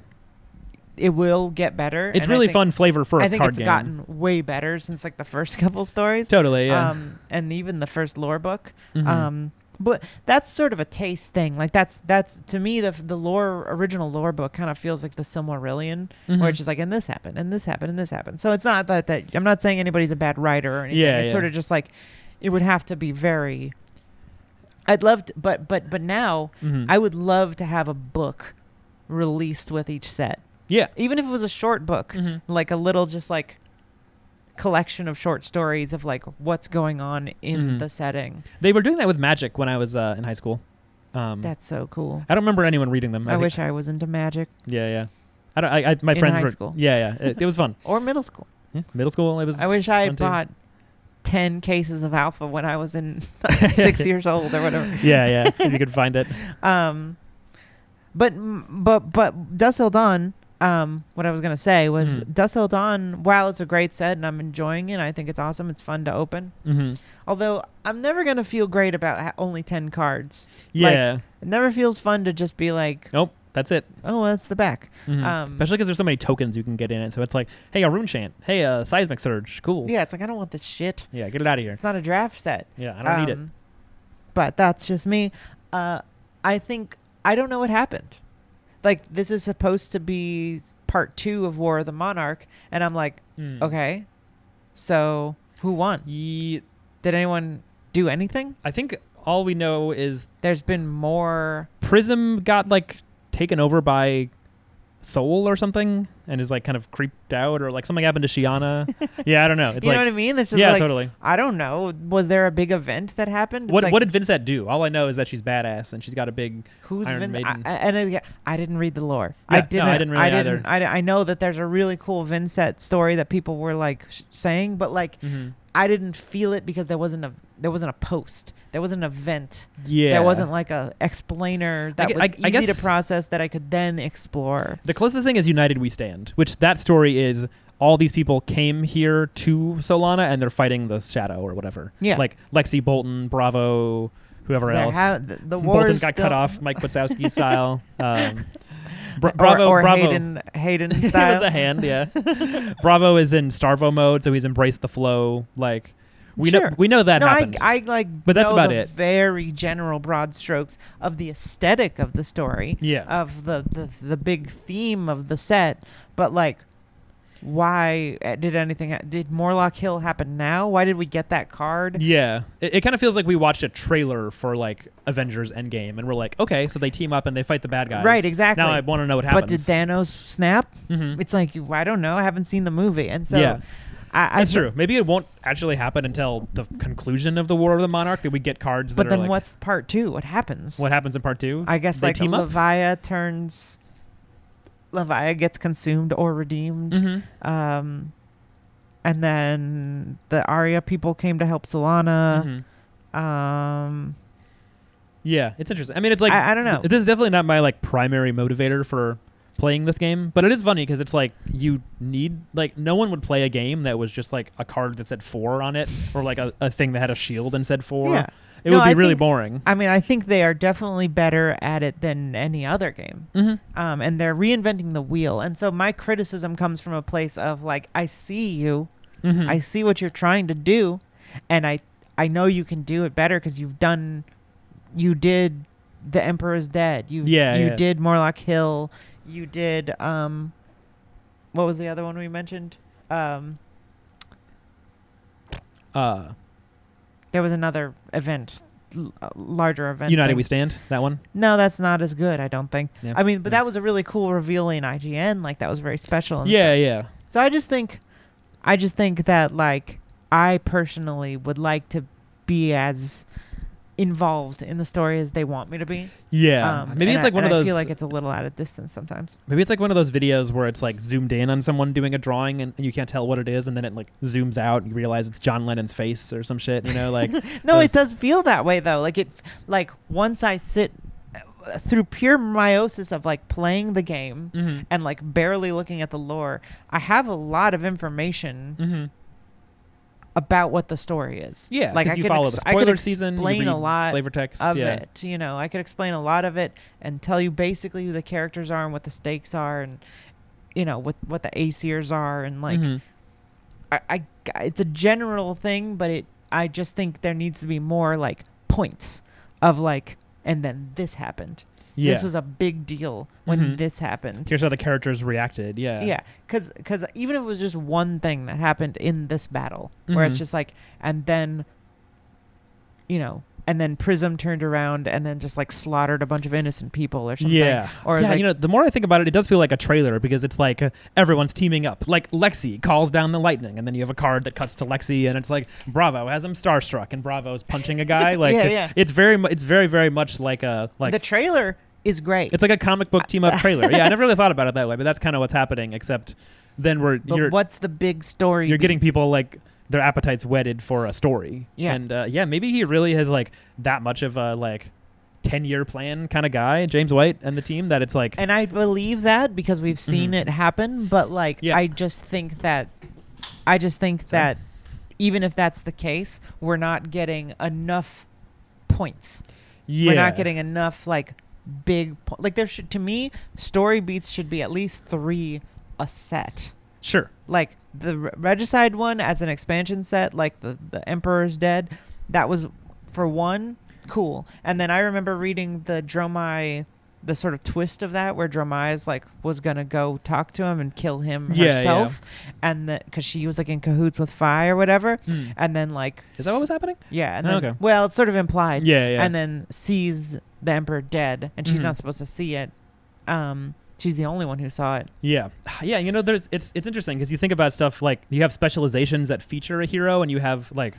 it will get better. It's and really I think, fun flavor for a I think card it's game. gotten way better since like the first couple stories. Totally, yeah. And even the first lore book. Mhm. But that's sort of a taste thing. Like that's to me the original lore book kind of feels like the Silmarillion, where it's just like, and this happened, and this happened, and this happened. So it's not that I'm not saying anybody's a bad writer or anything. Yeah, it's sort of just like it would have to be very. I'd love to, but now I would love to have a book released with each set. Yeah. Even if it was a short book, like a little just like collection of short stories of like what's going on in the setting. They were doing that with Magic when I was in high school. That's so cool. I don't remember anyone reading them. I wish I was into Magic. Yeah. My In friends high were. school. Yeah. It was fun. Or middle school. Yeah, middle school. It was. I wish I fun too. bought 10 cases of alpha when I was in 6 years old or whatever. Yeah. If you could find it. But Dusk Till Dawn, what I was going to say was Dusk Till Dawn, while it's a great set and I'm enjoying it, I think it's awesome. It's fun to open. Although I'm never going to feel great about only 10 cards. Yeah. Like, it never feels fun to just be like, nope, that's it. Oh, that's the back. Especially because there's so many tokens you can get in it. So it's like, hey, a rune chant. Hey, a seismic surge. Cool. Yeah, it's like, I don't want this shit. Yeah, get it out of here. It's not a draft set. Yeah, I don't need it. But that's just me. I think, I don't know what happened. Like, this is supposed to be part 2 of War of the Monarch. And I'm like, okay, so who won? Did anyone do anything? I think all we know is there's been more. Prism got like taken over by Soul or something and is like kind of creeped out, or like something happened to Shiana. Yeah, I don't know. It's you like, know what I mean? It's just yeah, like, totally. I don't know. Was there a big event that happened? What did Vincent do? All I know is that she's badass and she's got a big Iron Maiden. I didn't read the lore. Yeah, I didn't really either. I know that there's a really cool Vincent story that people were like saying, but like I didn't feel it because there wasn't a post. There was an event. Yeah. There wasn't like a explainer that was easy to process that I could then explore. The closest thing is United We Stand, which that story is all these people came here to Solana and they're fighting the Shadow or whatever. Yeah. Like Lexi, Bolton, Bravo, whoever else. The Bolton got cut off, Mike Wazowski style. Bravo, or Bravo. Hayden style. The hand, yeah. Bravo is in Starvo mode, so he's embraced the flow. Like we know that happened. I like, but that's about the it. Very general broad strokes of the aesthetic of the story. Yeah. Of the big theme of the set, but like, why did Morlock Hill happen now? Why did we get that card? Yeah, it kind of feels like we watched a trailer for like Avengers Endgame, and we're like, okay, so they team up and they fight the bad guys. Right, exactly. Now I want to know what happens. But did Thanos snap? It's like, I don't know. I haven't seen the movie, and so yeah. That's true. Maybe it won't actually happen until the conclusion of the War of the Monarch that we get cards. But that then are like, what's part 2? What happens? What happens in part 2? I guess they like team up? Leviah gets consumed or redeemed. And then the Arya people came to help Solana. Yeah, it's interesting. I mean, it's like I don't know. This is definitely not my like primary motivator for playing this game, but it is funny because it's like you need like no one would play a game that was just like a card that said 4 on it, or like a thing that had a shield and said 4. Yeah. It would be really boring. I mean, I think they are definitely better at it than any other game. And they're reinventing the wheel. And so my criticism comes from a place of like, I see you. I see what you're trying to do. And I know you can do it better because you did The Emperor is Dead. You did Morlock Hill. You did, what was the other one we mentioned? There was another event, larger event. United We Stand, that one? No, that's not as good, I don't think. Yeah. I mean, but that was a really cool reveal in IGN. Like, that was very special. And yeah. So I just think that, like, I personally would like to be as involved in the story as they want me to be. Yeah. Maybe it's like one of those. I feel like it's a little out of distance sometimes. Maybe it's like one of those videos where it's like zoomed in on someone doing a drawing and you can't tell what it is, and then it like zooms out and you realize it's John Lennon's face or some shit, you know, like. No, it does feel that way though. Like once I sit through pure meiosis of like playing the game and like barely looking at the lore, I have a lot of information about what the story is. Yeah, like you follow the spoiler season, you read a lot flavor text of it. You know, I could explain a lot of it and tell you basically who the characters are and what the stakes are, and you know what the Aesirs are, and like I it's a general thing, but I just think there needs to be more like points of like, and then this happened. Yeah. This was a big deal when this happened. Here's how the characters reacted. Yeah. Yeah. Because even if it was just one thing that happened in this battle, where it's just like, and then, you know, and then Prism turned around and then just like slaughtered a bunch of innocent people or something. Yeah. Or yeah, like, you know, the more I think about it, it does feel like a trailer because it's like everyone's teaming up. Like Lexi calls down the lightning, and then you have a card that cuts to Lexi, and it's like Bravo has him starstruck, and Bravo's punching a guy. Like it's very, very much like a like the trailer is great. It's like a comic book team up trailer. Yeah, I never really thought about it that way, but that's kind of what's happening. Except then what's the big story? You're getting people like their appetites whetted for a story. Yeah. And maybe he really has like that much of a like 10-year plan kind of guy, James White and the team, that it's like. And I believe that because we've seen it happen, but like Yeah. I just think that even if that's the case, we're not getting enough points. Yeah. We're not getting enough like like there should, to me, story beats should be at least 3 a set. Sure. Like the Regicide one as an expansion set, like the Emperor's Dead, that was for 1 cool. And then I remember reading the Dromai, the sort of twist of that, where Dromai's like was gonna go talk to him and kill him herself, and that because she was like in cahoots with Fi or whatever, and then like is that what was happening? Yeah, and then, okay. Well, it's sort of implied. Yeah. And then sees the Emperor dead, and she's not supposed to see it. She's the only one who saw it. Yeah. You know, it's interesting because you think about stuff like you have specializations that feature a hero, and you have like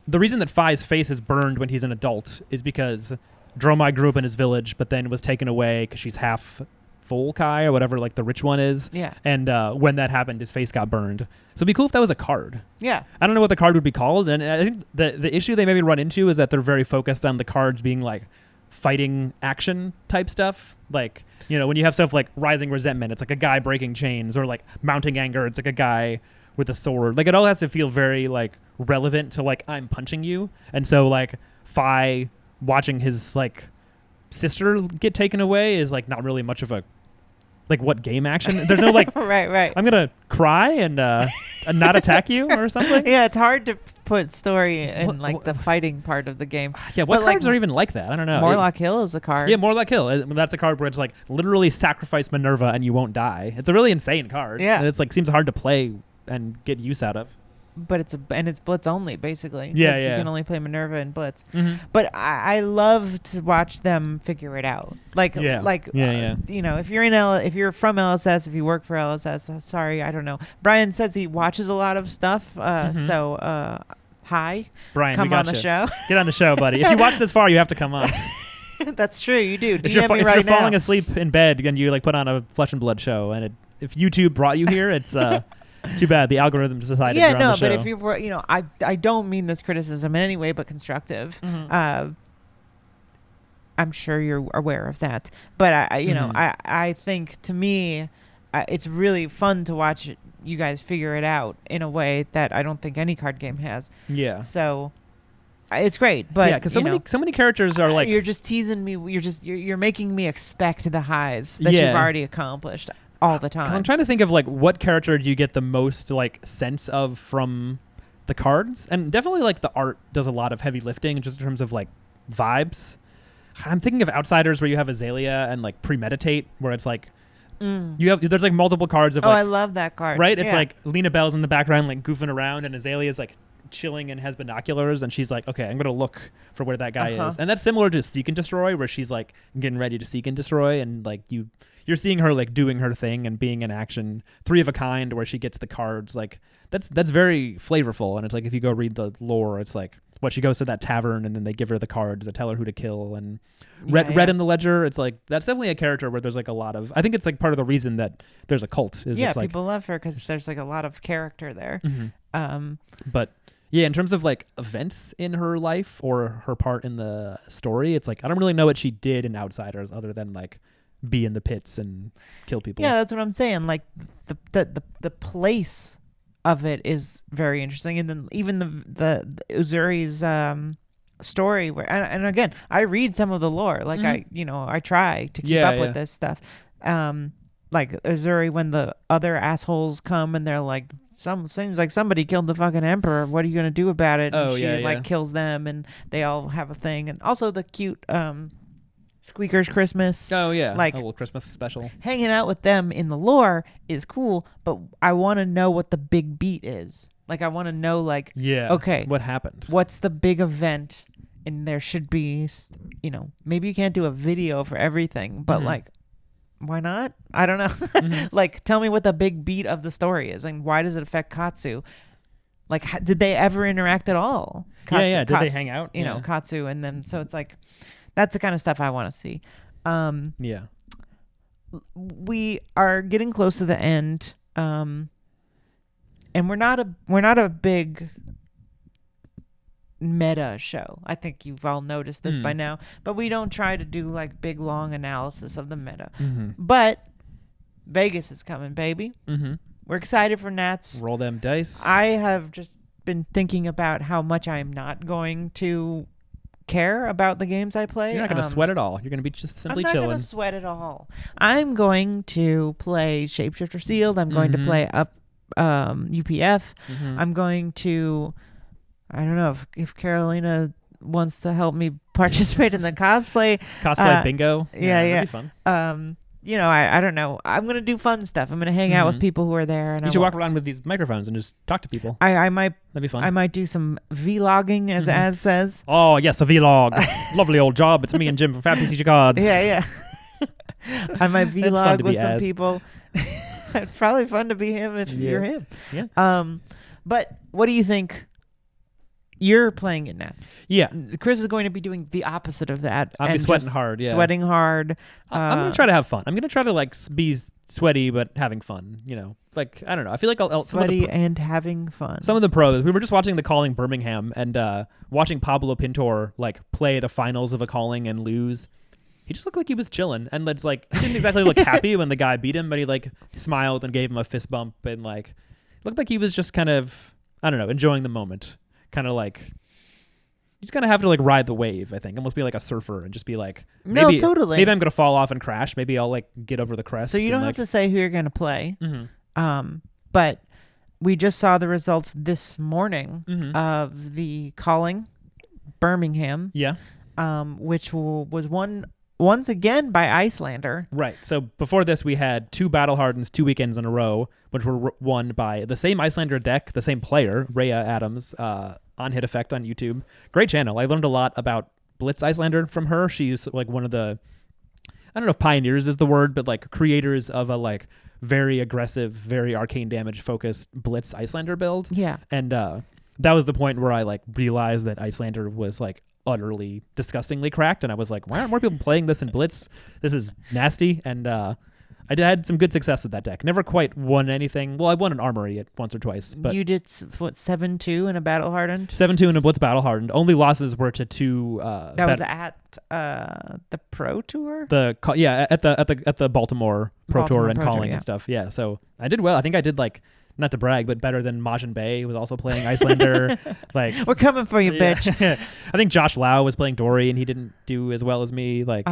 the reason that Fi's face is burned when he's an adult is because Dromai grew up in his village, but then was taken away because she's half Volkai or whatever, like the rich one is. Yeah. And when that happened, his face got burned. So it'd be cool if that was a card. Yeah. I don't know what the card would be called, and I think the issue they maybe run into is that they're very focused on the cards being like fighting action type stuff. Like, you know, when you have stuff like Rising Resentment, it's like a guy breaking chains, or like Mounting Anger, it's like a guy with a sword. Like it all has to feel very like relevant to like I'm punching you. And so like Fi watching his like sister get taken away is like not really much of a like what game action. There's no like right. I'm gonna cry and not attack you or something. Yeah, it's hard to put story in like the fighting part of the game. Yeah, what But, cards like, are even like that? I don't know. Morlock Hill is a card. Yeah, Morlock Hill. That's a card where it's like literally sacrifice Minerva and you won't die. It's a really insane card. Yeah. And it's like seems hard to play and get use out of. But it's Blitz only, basically. Yeah, 'Cause yeah. You can only play Minerva and Blitz. Mm-hmm. But I love to watch them figure it out. Like, you know, if you're from LSS, if you work for LSS, sorry, I don't know. Brian says he watches a lot of stuff. So, hi, Brian, come we on got the you. show. Get on the show, buddy. If you watch this far, you have to come on. That's true. You do. If you're now. falling asleep in bed and you like put on a Flesh and Blood show, and if YouTube brought you here, it's it's too bad the algorithms decided you're on the show. But if you were, you know, I don't mean this criticism in any way, but constructive. Mm-hmm. I'm sure you're aware of that, but I think to me, it's really fun to watch you guys figure it out in a way that I don't think any card game has. Yeah. So it's great, but yeah, because so many characters are like you're just teasing me. You're making me expect the highs that you've already accomplished all the time. I'm trying to think of like what character do you get the most like sense of from the cards, and definitely like the art does a lot of heavy lifting just in terms of like vibes. I'm thinking of Outsiders where you have Azalea and like Premeditate, where it's like there's like multiple cards of I love that card. Right? It's like Lena Bell's in the background like goofing around, and Azalea's like chilling and has binoculars, and she's like, okay, I'm gonna look for where that guy is. And that's similar to Seek and Destroy, where she's like getting ready to seek and destroy, and like you're seeing her like doing her thing and being in action. 3 of a Kind, where she gets the cards, like that's very flavorful. And it's like if you go read the lore, it's like she goes to that tavern and then they give her the cards that tell her who to kill. And Red in the Ledger, it's like that's definitely a character where there's like a lot of, I think it's like part of the reason that there's a cult is it's like, people love her because there's like a lot of character there. But yeah, in terms of like events in her life or her part in the story, it's like I don't really know what she did in Outsiders other than like be in the pits and kill people. Yeah, that's what I'm saying. Like the place of it is very interesting, and then even the Uzuri's story where and again I read some of the lore, like I try to keep up with this stuff. Like Uzuri, when the other assholes come and they're like, seems like somebody killed the fucking emperor. What are you gonna do about it? And she kills them, and they all have a thing. And also the cute Squeaker's Christmas. Oh yeah, like a little Christmas special. Hanging out with them in the lore is cool, but I want to know what the big beat is. Like I want to know, like, okay, what happened? What's the big event? And there should be, maybe you can't do a video for everything, but like, why not? I don't know. Like, tell me what the big beat of the story is, and why does it affect Katsu? Like, did they ever interact at all? Katsu, did they hang out? Katsu, and then so it's like. That's the kind of stuff I want to see. We are getting close to the end. And and we're not a big meta show. I think you've all noticed this by now, but we don't try to do like big long analysis of the meta. But Vegas is coming, baby. We're excited for Nats. Roll them dice. I have just been thinking about how much I'm not going to care about the games I play. You're not going to sweat at all. You're going to be just simply chilling. I'm not going to sweat at all. I'm going to play Shapeshifter Sealed. I'm going to play up UPF. I'm going to, I don't know if Carolina wants to help me participate in the cosplay bingo. Yeah, that'd be fun. You know, I don't know. I'm going to do fun stuff. I'm going to hang out with people who are there. And you should walk around with these microphones and just talk to people. I might. That'd be fun. I might do some vlogging, as Az says. Oh, yes, a vlog. Lovely old job. It's me and Jim from Fab PC Cards. Yeah. I might vlog with some people. It's probably fun to be him if you're him. Yeah. But what do you think? You're playing in Nats. Yeah. Chris is going to be doing the opposite of that. I'll be sweating hard, Sweating hard. I'm going to try to have fun. I'm going to try to like be sweaty but having fun, you know. Like, I don't know. I feel like I'll sweaty and having fun. Some of the pros. We were just watching the Calling Birmingham and watching Pablo Pintor like play the finals of a Calling and lose. He just looked like he was chilling, and it's like he didn't exactly look happy when the guy beat him, but he like smiled and gave him a fist bump and like looked like he was just kind of, I don't know, enjoying the moment. Kind of like you just kind of have to like ride the wave, I think. Almost be like a surfer and just be like, maybe I'm going to fall off and crash. Maybe I'll like get over the crest. So you don't have to say who you're going to play. But we just saw the results this morning of the Calling Birmingham. Yeah. Which was won once again by Icelander. Right. So before this, we had 2 Battle Hardens 2 weekends in a row, which were won by the same Icelander deck, the same player, Rhea Adams, on Hit Effect on YouTube. Great channel. I learned a lot about Blitz Icelander from her. She's like one of the, I don't know if pioneers is the word, but like creators of a like very aggressive, very arcane damage focused Blitz Icelander build. Yeah. And that was the point where I like realized that Icelander was like utterly disgustingly cracked, and I was like, why aren't more people playing this in Blitz? This is nasty. And I had some good success with that deck. Never quite won anything. Well, I won an Armory once or twice. But you did, 7-2 in a Battle Hardened? 7-2 in a Blitz Battle Hardened. Only losses were to 2... that was at the Pro Tour? At the Baltimore Pro Tour and Calling and stuff. Yeah, so I did well. I think I did like, not to brag, but better than Majin Bay, who was also playing Icelander. Like, we're coming for you, bitch. I think Josh Lau was playing Dory, and he didn't do as well as me. Like,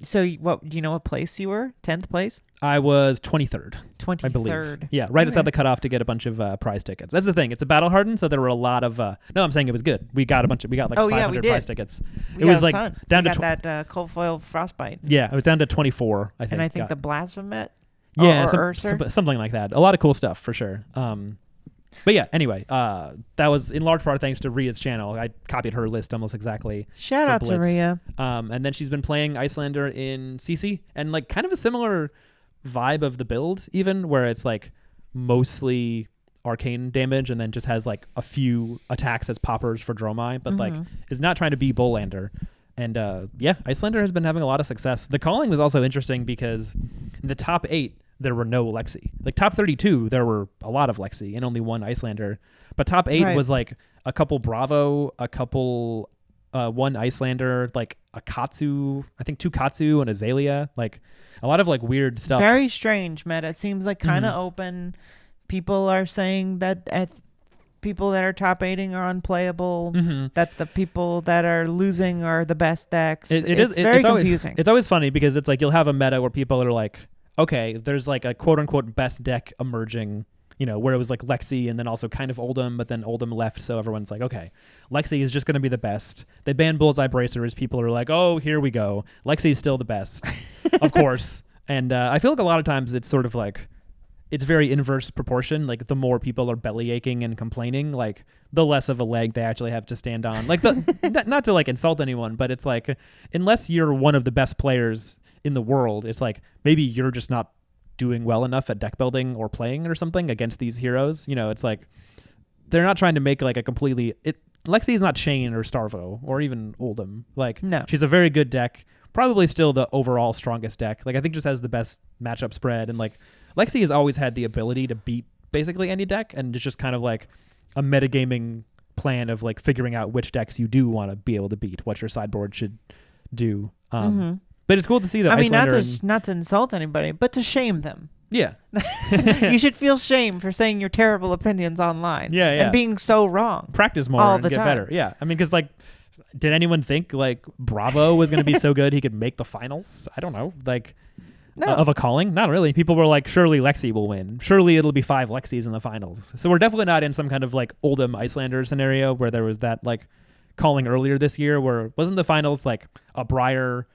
so what? Do you know what place you were? 10th place? I was 23rd. 23rd. I believe. Yeah, right outside the cutoff to get a bunch of prize tickets. That's the thing. It's a Battle Hardened, so there were a lot of. No, I'm saying it was good. We got like 500 prize tickets. It was like down to that cold foil Frostbite. Yeah, it was down to 24. I think. And I think the Blasphemet. Yeah, something like that. A lot of cool stuff for sure. But yeah, anyway, that was in large part thanks to Rhea's channel. I copied her list almost exactly. Shout out to Rhea. And then she's been playing Icelander in CC, and like kind of a similar vibe of the build, even where it's like mostly arcane damage and then just has like a few attacks as poppers for Dromai, but like is not trying to be Bullander. And Icelander has been having a lot of success. The Calling was also interesting because in the top 8, there were no Lexi. Like top 32, there were a lot of Lexi and only one Icelander. But top 8 was like a couple Bravo, a couple, one Icelander, like a Katsu, I think 2 Katsu and Azalea. Like a lot of like weird stuff. Very strange meta. It seems like kind of open. People are saying that people that are top 8ing are unplayable, that the people that are losing are the best decks. It's very confusing. It's always funny because it's like you'll have a meta where people are like, okay, there's like a quote unquote best deck emerging, you know, where it was like Lexi and then also kind of Oldhim, but then Oldhim left. So everyone's like, okay, Lexi is just going to be the best. They banned Bullseye Bracers. People are like, oh, here we go. Lexi is still the best, of course. And I feel like a lot of times it's sort of like, it's very inverse proportion. Like the more people are belly aching and complaining, like the less of a leg they actually have to stand on. Like not to like insult anyone, but it's like, unless you're one of the best players in the world, it's like maybe you're just not doing well enough at deck building or playing or something against these heroes. You know, it's like they're not trying to make like a completely Lexi is not Shane or Starvo or even Oldhim. Like, no, she's a very good deck, probably still the overall strongest deck. Like I think just has the best matchup spread, and like Lexi has always had the ability to beat basically any deck, and it's just kind of like a metagaming plan of like figuring out which decks you do want to be able to beat, what your sideboard should do. But it's cool to see that. I mean, not to insult anybody, but to shame them. Yeah. You should feel shame for saying your terrible opinions online. Yeah. And being so wrong. Practice more all and the get time. better. Yeah. I mean, because like, did anyone think like Bravo was going to be so good he could make the finals? I don't know. Like, No. of a calling? Not really. People were like, surely Lexi will win. Surely it'll be 5 Lexis in the finals. So we're definitely not in some kind of like Oldham Icelander scenario where there was that like calling earlier this year where wasn't the finals like a Briar,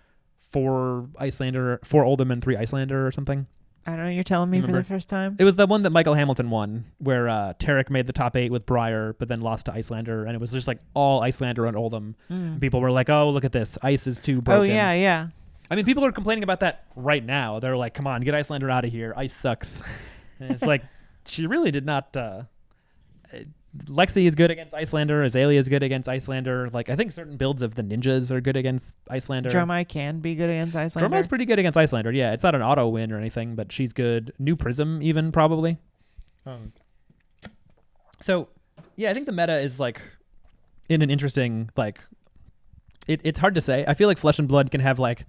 4 Icelander, 4 Oldham and 3 Icelander or something? I don't know. You're telling me Remember? for the first time? It was the one that Michael Hamilton won, where Tarek made the top 8 with Briar, but then lost to Icelander, and it was just like all Icelander and Oldham. And people were like, "Oh, look at this! Ice is too broken." Oh yeah. I mean, people are complaining about that right now. They're like, "Come on, get Icelander out of here! Ice sucks." And it's like, she really did not. Lexi is good against Icelander. Azalea is good against Icelander. Like, I think certain builds of the ninjas are good against Icelander. Dromai can be good against Icelander. Dromai's pretty good against Icelander. Yeah, it's not an auto win or anything, but she's good. New Prism even probably. So, yeah, I think the meta is like in an interesting like. It's hard to say. I feel like Flesh and Blood can have like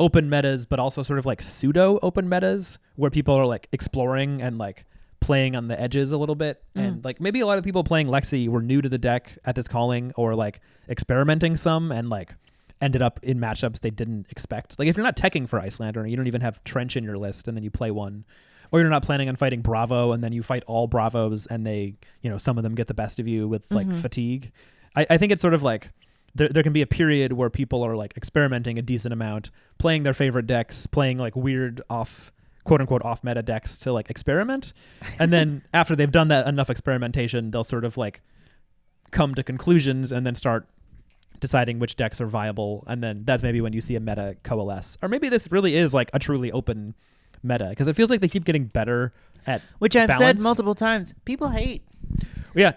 open metas, but also sort of like pseudo open metas where people are like exploring and like playing on the edges a little bit. And like maybe a lot of people playing Lexi were new to the deck at this calling or like experimenting some and like ended up in matchups they didn't expect. Like if you're not teching for Icelander and you don't even have Trench in your list and then you play one, or you're not planning on fighting Bravo and then you fight all Bravos and they, you know, some of them get the best of you with like fatigue. I think it's sort of like there can be a period where people are like experimenting a decent amount, playing their favorite decks, playing like weird quote unquote off meta decks to like experiment. And then after they've done that enough experimentation, they'll sort of like come to conclusions and then start deciding which decks are viable. And then that's maybe when you see a meta coalesce. Or maybe this really is like a truly open meta because it feels like they keep getting better at which I've balance. said multiple times. People hate. Yeah,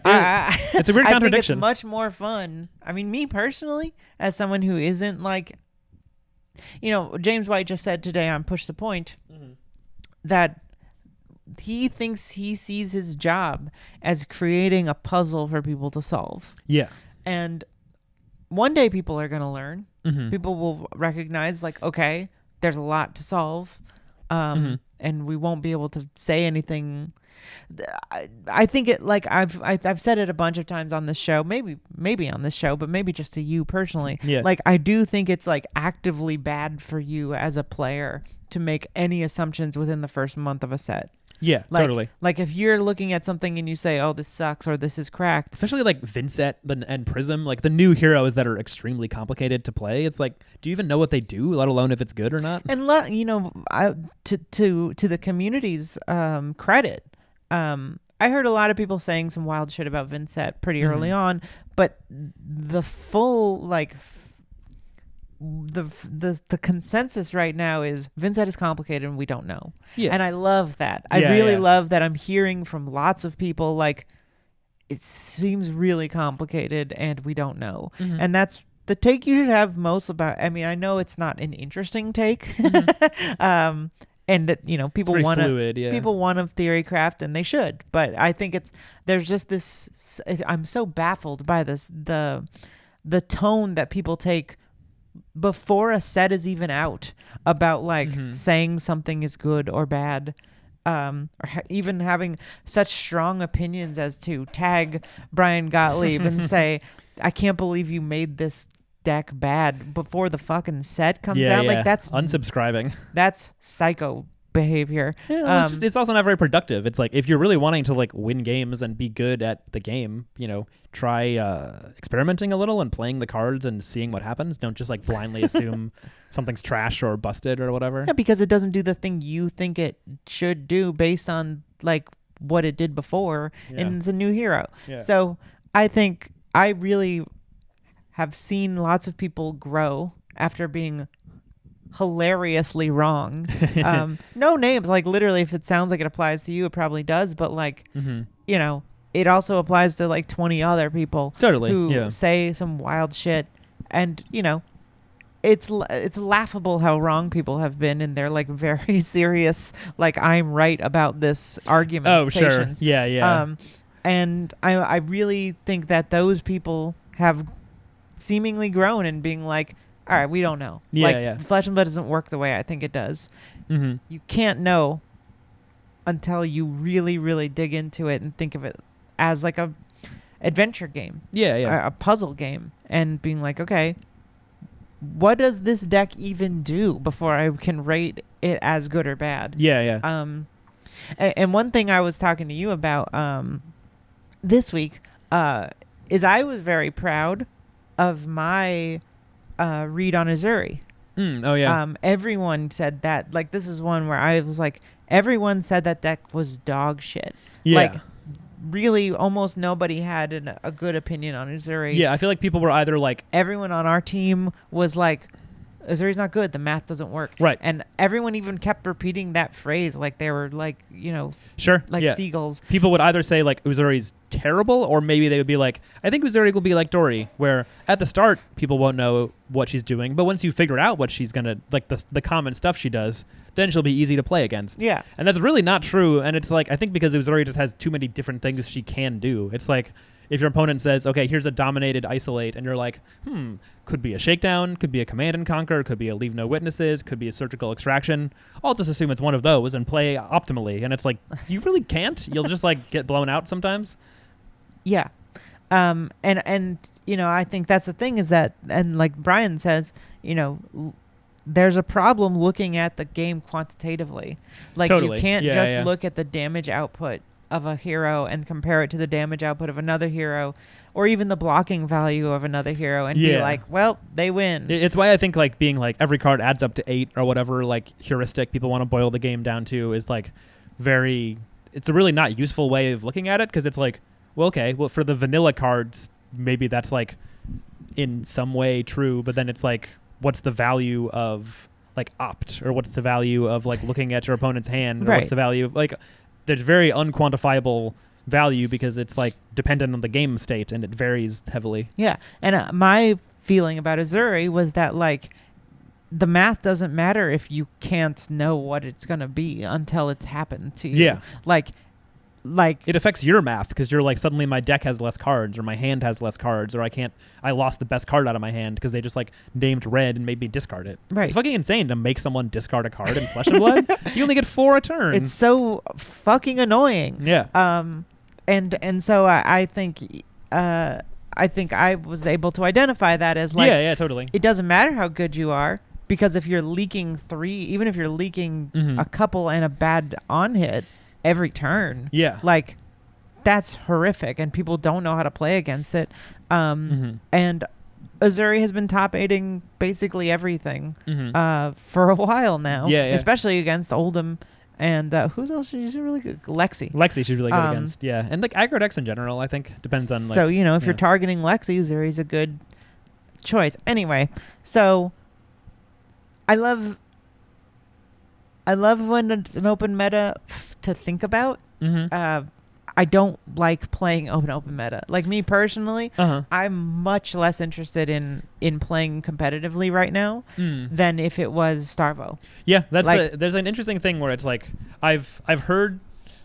it's a weird contradiction. I think it's much more fun. I mean, me personally, as someone who isn't like, you know, James White just said today on Push the Point that he thinks he sees his job as creating a puzzle for people to solve. Yeah. And one day people are going to learn. People will recognize like, okay, there's a lot to solve. And we won't be able to say anything. I think it like I've said it a bunch of times on this show, maybe on this show, but maybe just to you personally. Yeah. Like I do think it's like actively bad for you as a player to make any assumptions within the first month of a set. Yeah, like, totally. Like if you're looking at something and you say, "Oh, this sucks" or "This is cracked," especially like Vincent and Prism, like the new heroes that are extremely complicated to play. It's like, do you even know what they do, let alone if it's good or not? And you know, to the community's credit, I heard a lot of people saying some wild shit about Vincent pretty early on, but the full like. The consensus right now is Vincent is complicated and we don't know. Yeah. And I love that. I really love that I'm hearing from lots of people like it seems really complicated and we don't know. And that's the take you should have most about. I mean, I know it's not an interesting take. And you know, people want to people want to theory craft and they should, but I think there's just this I'm so baffled by this the tone that people take before a set is even out about like saying something is good or bad, or even having such strong opinions as to tag Brian Gottlieb and say, "I can't believe you made this deck bad" before the fucking set comes out. Like that's unsubscribing. That's psycho behavior. Yeah, it's also not very productive. It's like if you're really wanting to like win games and be good at the game, you know, try experimenting a little and playing the cards and seeing what happens. Don't just like blindly assume something's trash or busted or whatever. Yeah, because it doesn't do the thing you think it should do based on like what it did before, and it's a new hero. Yeah. So I think I really have seen lots of people grow after being hilariously wrong. No names, like literally if it sounds like it applies to you, it probably does, but like you know, it also applies to like 20 other people totally who say some wild shit. And you know, it's laughable how wrong people have been in their like very serious like I'm right about this argument. Oh, sure. Yeah. And I really think that those people have seemingly grown in being like, all right, we don't know. Flesh and Blood doesn't work the way I think it does. Mm-hmm. You can't know until you really, really dig into it and think of it as like a adventure game. Yeah. A puzzle game. And being like, okay, what does this deck even do before I can rate it as good or bad? Yeah. And one thing I was talking to you about this week is I was very proud of my read on Azuri. Oh, yeah. Everyone said that. Like, this is one where I was like, everyone said that deck was dog shit. Yeah. Like, really, almost nobody had a good opinion on Azuri. Yeah, I feel like people were either like... Everyone on our team was like, Azuri's not good. The math doesn't work. Right. And everyone even kept repeating that phrase like they were like, sure, like seagulls. People would either say like Uzuri's terrible, or maybe they would be like, I think Uzuri will be like Dory, where at the start people won't know what she's doing, but once you figure out what she's gonna like the common stuff she does, then she'll be easy to play against. Yeah. And that's really not true. And it's like, I think because Uzuri just has too many different things she can do. It's like, if your opponent says, okay, here's a dominated isolate, and you're like, could be a shakedown, could be a command and conquer, could be a leave no witnesses, could be a surgical extraction. I'll just assume it's one of those and play optimally. And it's like, you really can't. You'll just like get blown out sometimes. Yeah. And I think that's the thing is that, and like Brian says, there's a problem looking at the game quantitatively. Like totally. You can't look at the damage output of a hero and compare it to the damage output of another hero, or even the blocking value of another hero, and be like, well, they win. It's why I think like being like every card adds up to 8 or whatever like heuristic people want to boil the game down to is like it's a really not useful way of looking at it, because it's like, well, okay, well, for the vanilla cards maybe that's like in some way true, but then it's like, what's the value of like opt, or what's the value of like looking at your opponent's hand, or what's the value of like, there's very unquantifiable value because it's like dependent on the game state and it varies heavily. Yeah. And my feeling about Azuri was that like the math doesn't matter if you can't know what it's going to be until it's happened to you. Yeah. Like it affects your math because you're like, suddenly my deck has less cards, or my hand has less cards, or I lost the best card out of my hand because they just like named red and made me discard it. Right. It's fucking insane to make someone discard a card in Flesh and Blood. You only get 4 a turn. It's so fucking annoying. Yeah. And so I think I was able to identify that as like, yeah, totally. It doesn't matter how good you are, because if you're leaking 3, even if you're leaking a couple and a bad on hit every turn, like that's horrific, and people don't know how to play against it. And Azuri has been top 8ing basically everything for a while now, especially against Oldhim. And who's else she's really good? Lexi she's really good against, and like aggro decks in general, I think depends on like, so if you're targeting Lexi, Azuri's a good choice. Anyway, so I love when it's an open meta to think about. I don't like playing open meta. Like me personally, I'm much less interested in playing competitively right now than if it was Starvo. Yeah, that's there's an interesting thing where it's like I've heard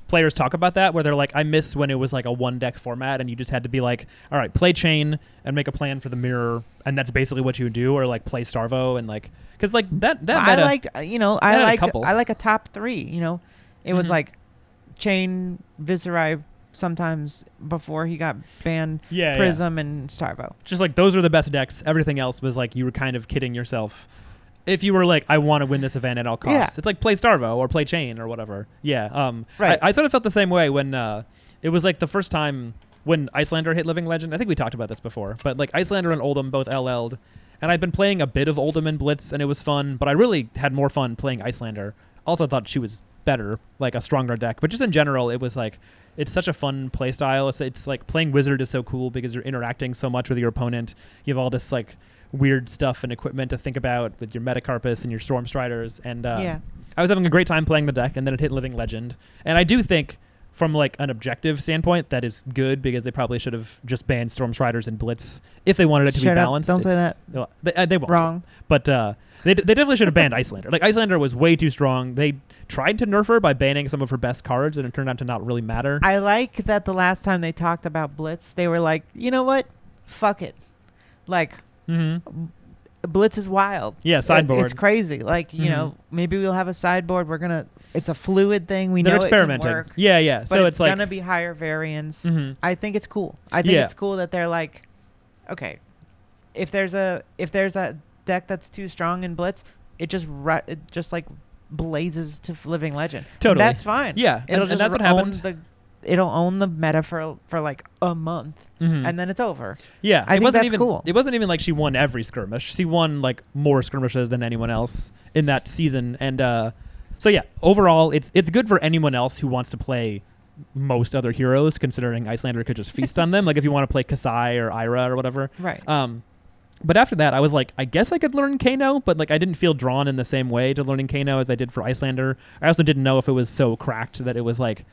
players talk about that, where they're like, I miss when it was like a 1-deck format and you just had to be like, all right, play Chain and make a plan for the mirror, and that's basically what you would do, or like play Starvo, and like, because like that meta, I liked I like a top 3. It was like Chain, Viserai sometimes before he got banned, Prism and Starvo. Just like those are the best decks. Everything else was like you were kind of kidding yourself. If you were like, I want to win this event at all costs, it's like play Starvo or play Chain or whatever. Right. I sort of felt the same way when it was like the first time when Icelander hit Living Legend. I think we talked about this before, but like Icelander and Oldhim both LL'd, and I'd been playing a bit of Oldhim and Blitz, and it was fun, but I really had more fun playing Icelander. Also thought she was better, like a stronger deck, but just in general, it was like, it's such a fun play style. It's like playing Wizard is so cool because you're interacting so much with your opponent. You have all this like weird stuff and equipment to think about with your Metacarpus and your Storm Striders. And I was having a great time playing the deck, and then it hit Living Legend. And I do think from like an objective standpoint, that is good because they probably should have just banned Storm Striders and Blitz if they wanted it to be balanced. Don't say that. They won't. Wrong. But they definitely should have banned Icelander. Like, Icelander was way too strong. They tried to nerf her by banning some of her best cards, and it turned out to not really matter. I like that the last time they talked about Blitz, they were like, you know what? Fuck it. Like, Blitz is wild. Yeah, sideboard. It's crazy. Like, you know, maybe we'll have a sideboard. It's a fluid thing. They're experimenting. It can work. Yeah. But so it's like gonna be higher variance. I think it's cool. I think it's cool that they're like, okay, if there's a deck that's too strong in Blitz, it just like blazes to Living Legend. Totally. And that's fine. Yeah, and that's what happened. It'll own the meta for like a month, and then it's over. Yeah, I think that's cool. It wasn't even like she won every skirmish. She won like more skirmishes than anyone else in that season. And so yeah, overall, it's good for anyone else who wants to play most other heroes, considering Icelander could just feast on them. Like if you want to play Kasai or Ira or whatever. Right. But after that, I was like, I guess I could learn Kano, but like I didn't feel drawn in the same way to learning Kano as I did for Icelander. I also didn't know if it was so cracked that it was like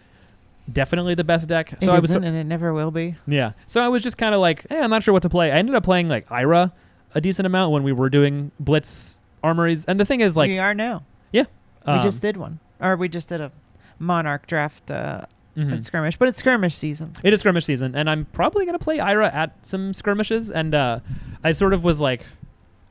definitely the best deck. So it isn't, and it never will be. Yeah. So I was just kind of like, I'm not sure what to play. I ended up playing like Ira a decent amount when we were doing Blitz armories. And the thing is, like, we are now. Yeah. We just did one. Or we just did a Monarch draft skirmish. But it's skirmish season. It is skirmish season. And I'm probably going to play Ira at some skirmishes. And I sort of was like,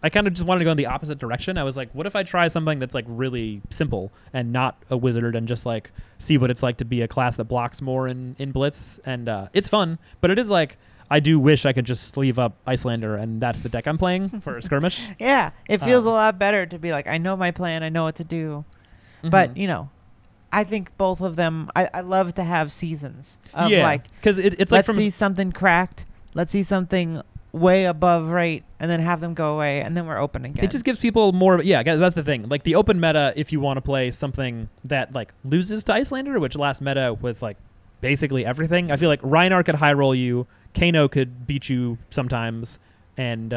I kind of just wanted to go in the opposite direction. I was like, what if I try something that's like really simple and not a wizard and just like see what it's like to be a class that blocks more in Blitz? And it's fun, but it is like, I do wish I could just sleeve up Icelander and that's the deck I'm playing for a skirmish. Yeah, it feels a lot better to be like, I know my plan, I know what to do. But, you know, I think both of them, I love to have seasons of like, because it's like let's see something cracked, let's see something way above rate, and then have them go away, and then we're open again. It just gives people more. Yeah, that's the thing. Like the open meta, if you want to play something that like loses to Icelander, which last meta was like basically everything. I feel like Reinhardt could high roll you, Kano could beat you sometimes, and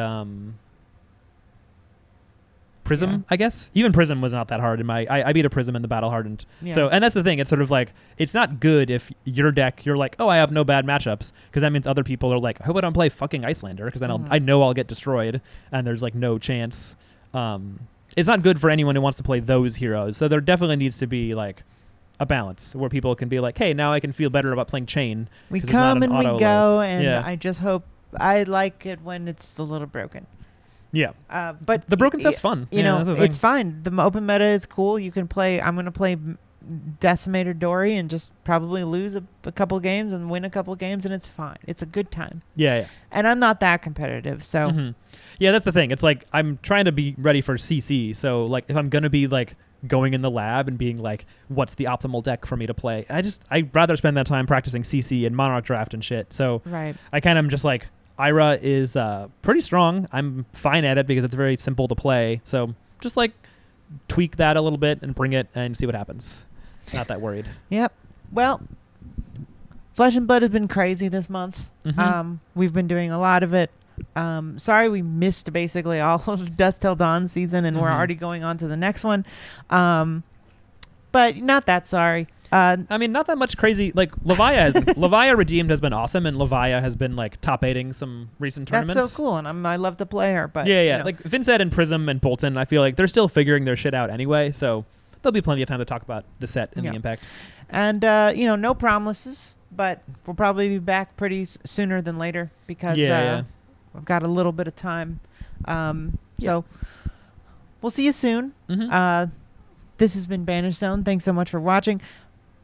Prism, I guess. Even Prism was not that hard in my. I beat a Prism in the Battle Hardened. Yeah. So, and that's the thing. It's sort of like, it's not good if your deck, you're like, oh, I have no bad matchups, because that means other people are like, I hope I don't play fucking Icelander, because then I know I'll get destroyed, and there's like no chance. It's not good for anyone who wants to play those heroes. So there definitely needs to be like a balance where people can be like, hey, now I can feel better about playing Chain. We come and we go, and I just hope, I like it when it's a little broken. Yeah, but the broken stuff's fun. You know, it's fine. The open meta is cool. You can play. I'm gonna play Decimator Dory and just probably lose a couple games and win a couple games, and it's fine. It's a good time. Yeah. And I'm not that competitive, so. Yeah, that's the thing. It's like I'm trying to be ready for CC. So like, if I'm gonna be like going in the lab and being like, what's the optimal deck for me to play? I'd rather spend that time practicing CC and Monarch draft and shit. So I kind of am just like, Ira is pretty strong. I'm fine at it because it's very simple to play. So just like tweak that a little bit and bring it and see what happens. Not that worried. Yep. Well, Flesh and Blood has been crazy this month. We've been doing a lot of it. Sorry we missed basically all of Dusk Till Dawn season, and we're already going on to the next one. But not that sorry. I mean, not that much crazy. Like Levia Redeemed has been awesome, and Levia has been like top 8ing some recent tournaments. That's so cool, and I love to play her. But yeah. You know. Like Vincent and Prism and Bolton, I feel like they're still figuring their shit out anyway. So there'll be plenty of time to talk about the set and the impact. And you know, no promises, but we'll probably be back pretty sooner than later because we've got a little bit of time. So we'll see you soon. This has been Banish Zone. Thanks so much for watching.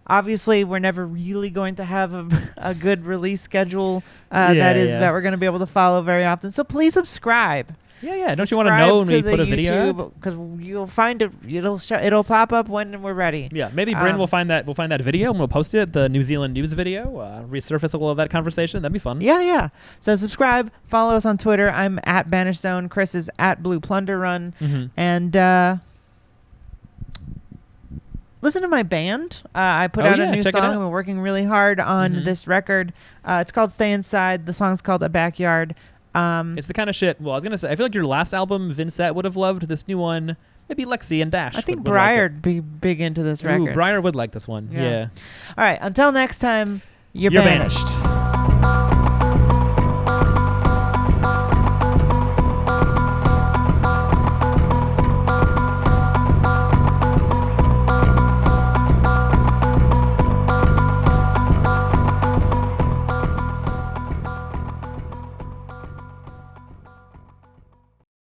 Obviously, we're never really going to have a good release schedule that we're going to be able to follow very often. So please subscribe. Yeah. Don't you want to know when we put a video? Because you'll find it. It'll pop up when we're ready. Yeah, maybe Bryn will find that video and we'll post it. The New Zealand news video. Resurface a little of that conversation. That'd be fun. Yeah. So subscribe. Follow us on Twitter. I'm at Banish Zone. Chris is at Blue Plunder Run. And listen to my band. I put out a new song, and we're working really hard on this record. It's called Stay Inside. The song's called A Backyard. It's the kind of shit. Well, I was gonna say, I feel like your last album, Vincent would have loved. This new one, Maybe Lexi and Dash. I think would like Briar'd be big into this it. record. Ooh, Briar would like this one. Yeah. Yeah. All right. Until next time, you're You're banished. banished.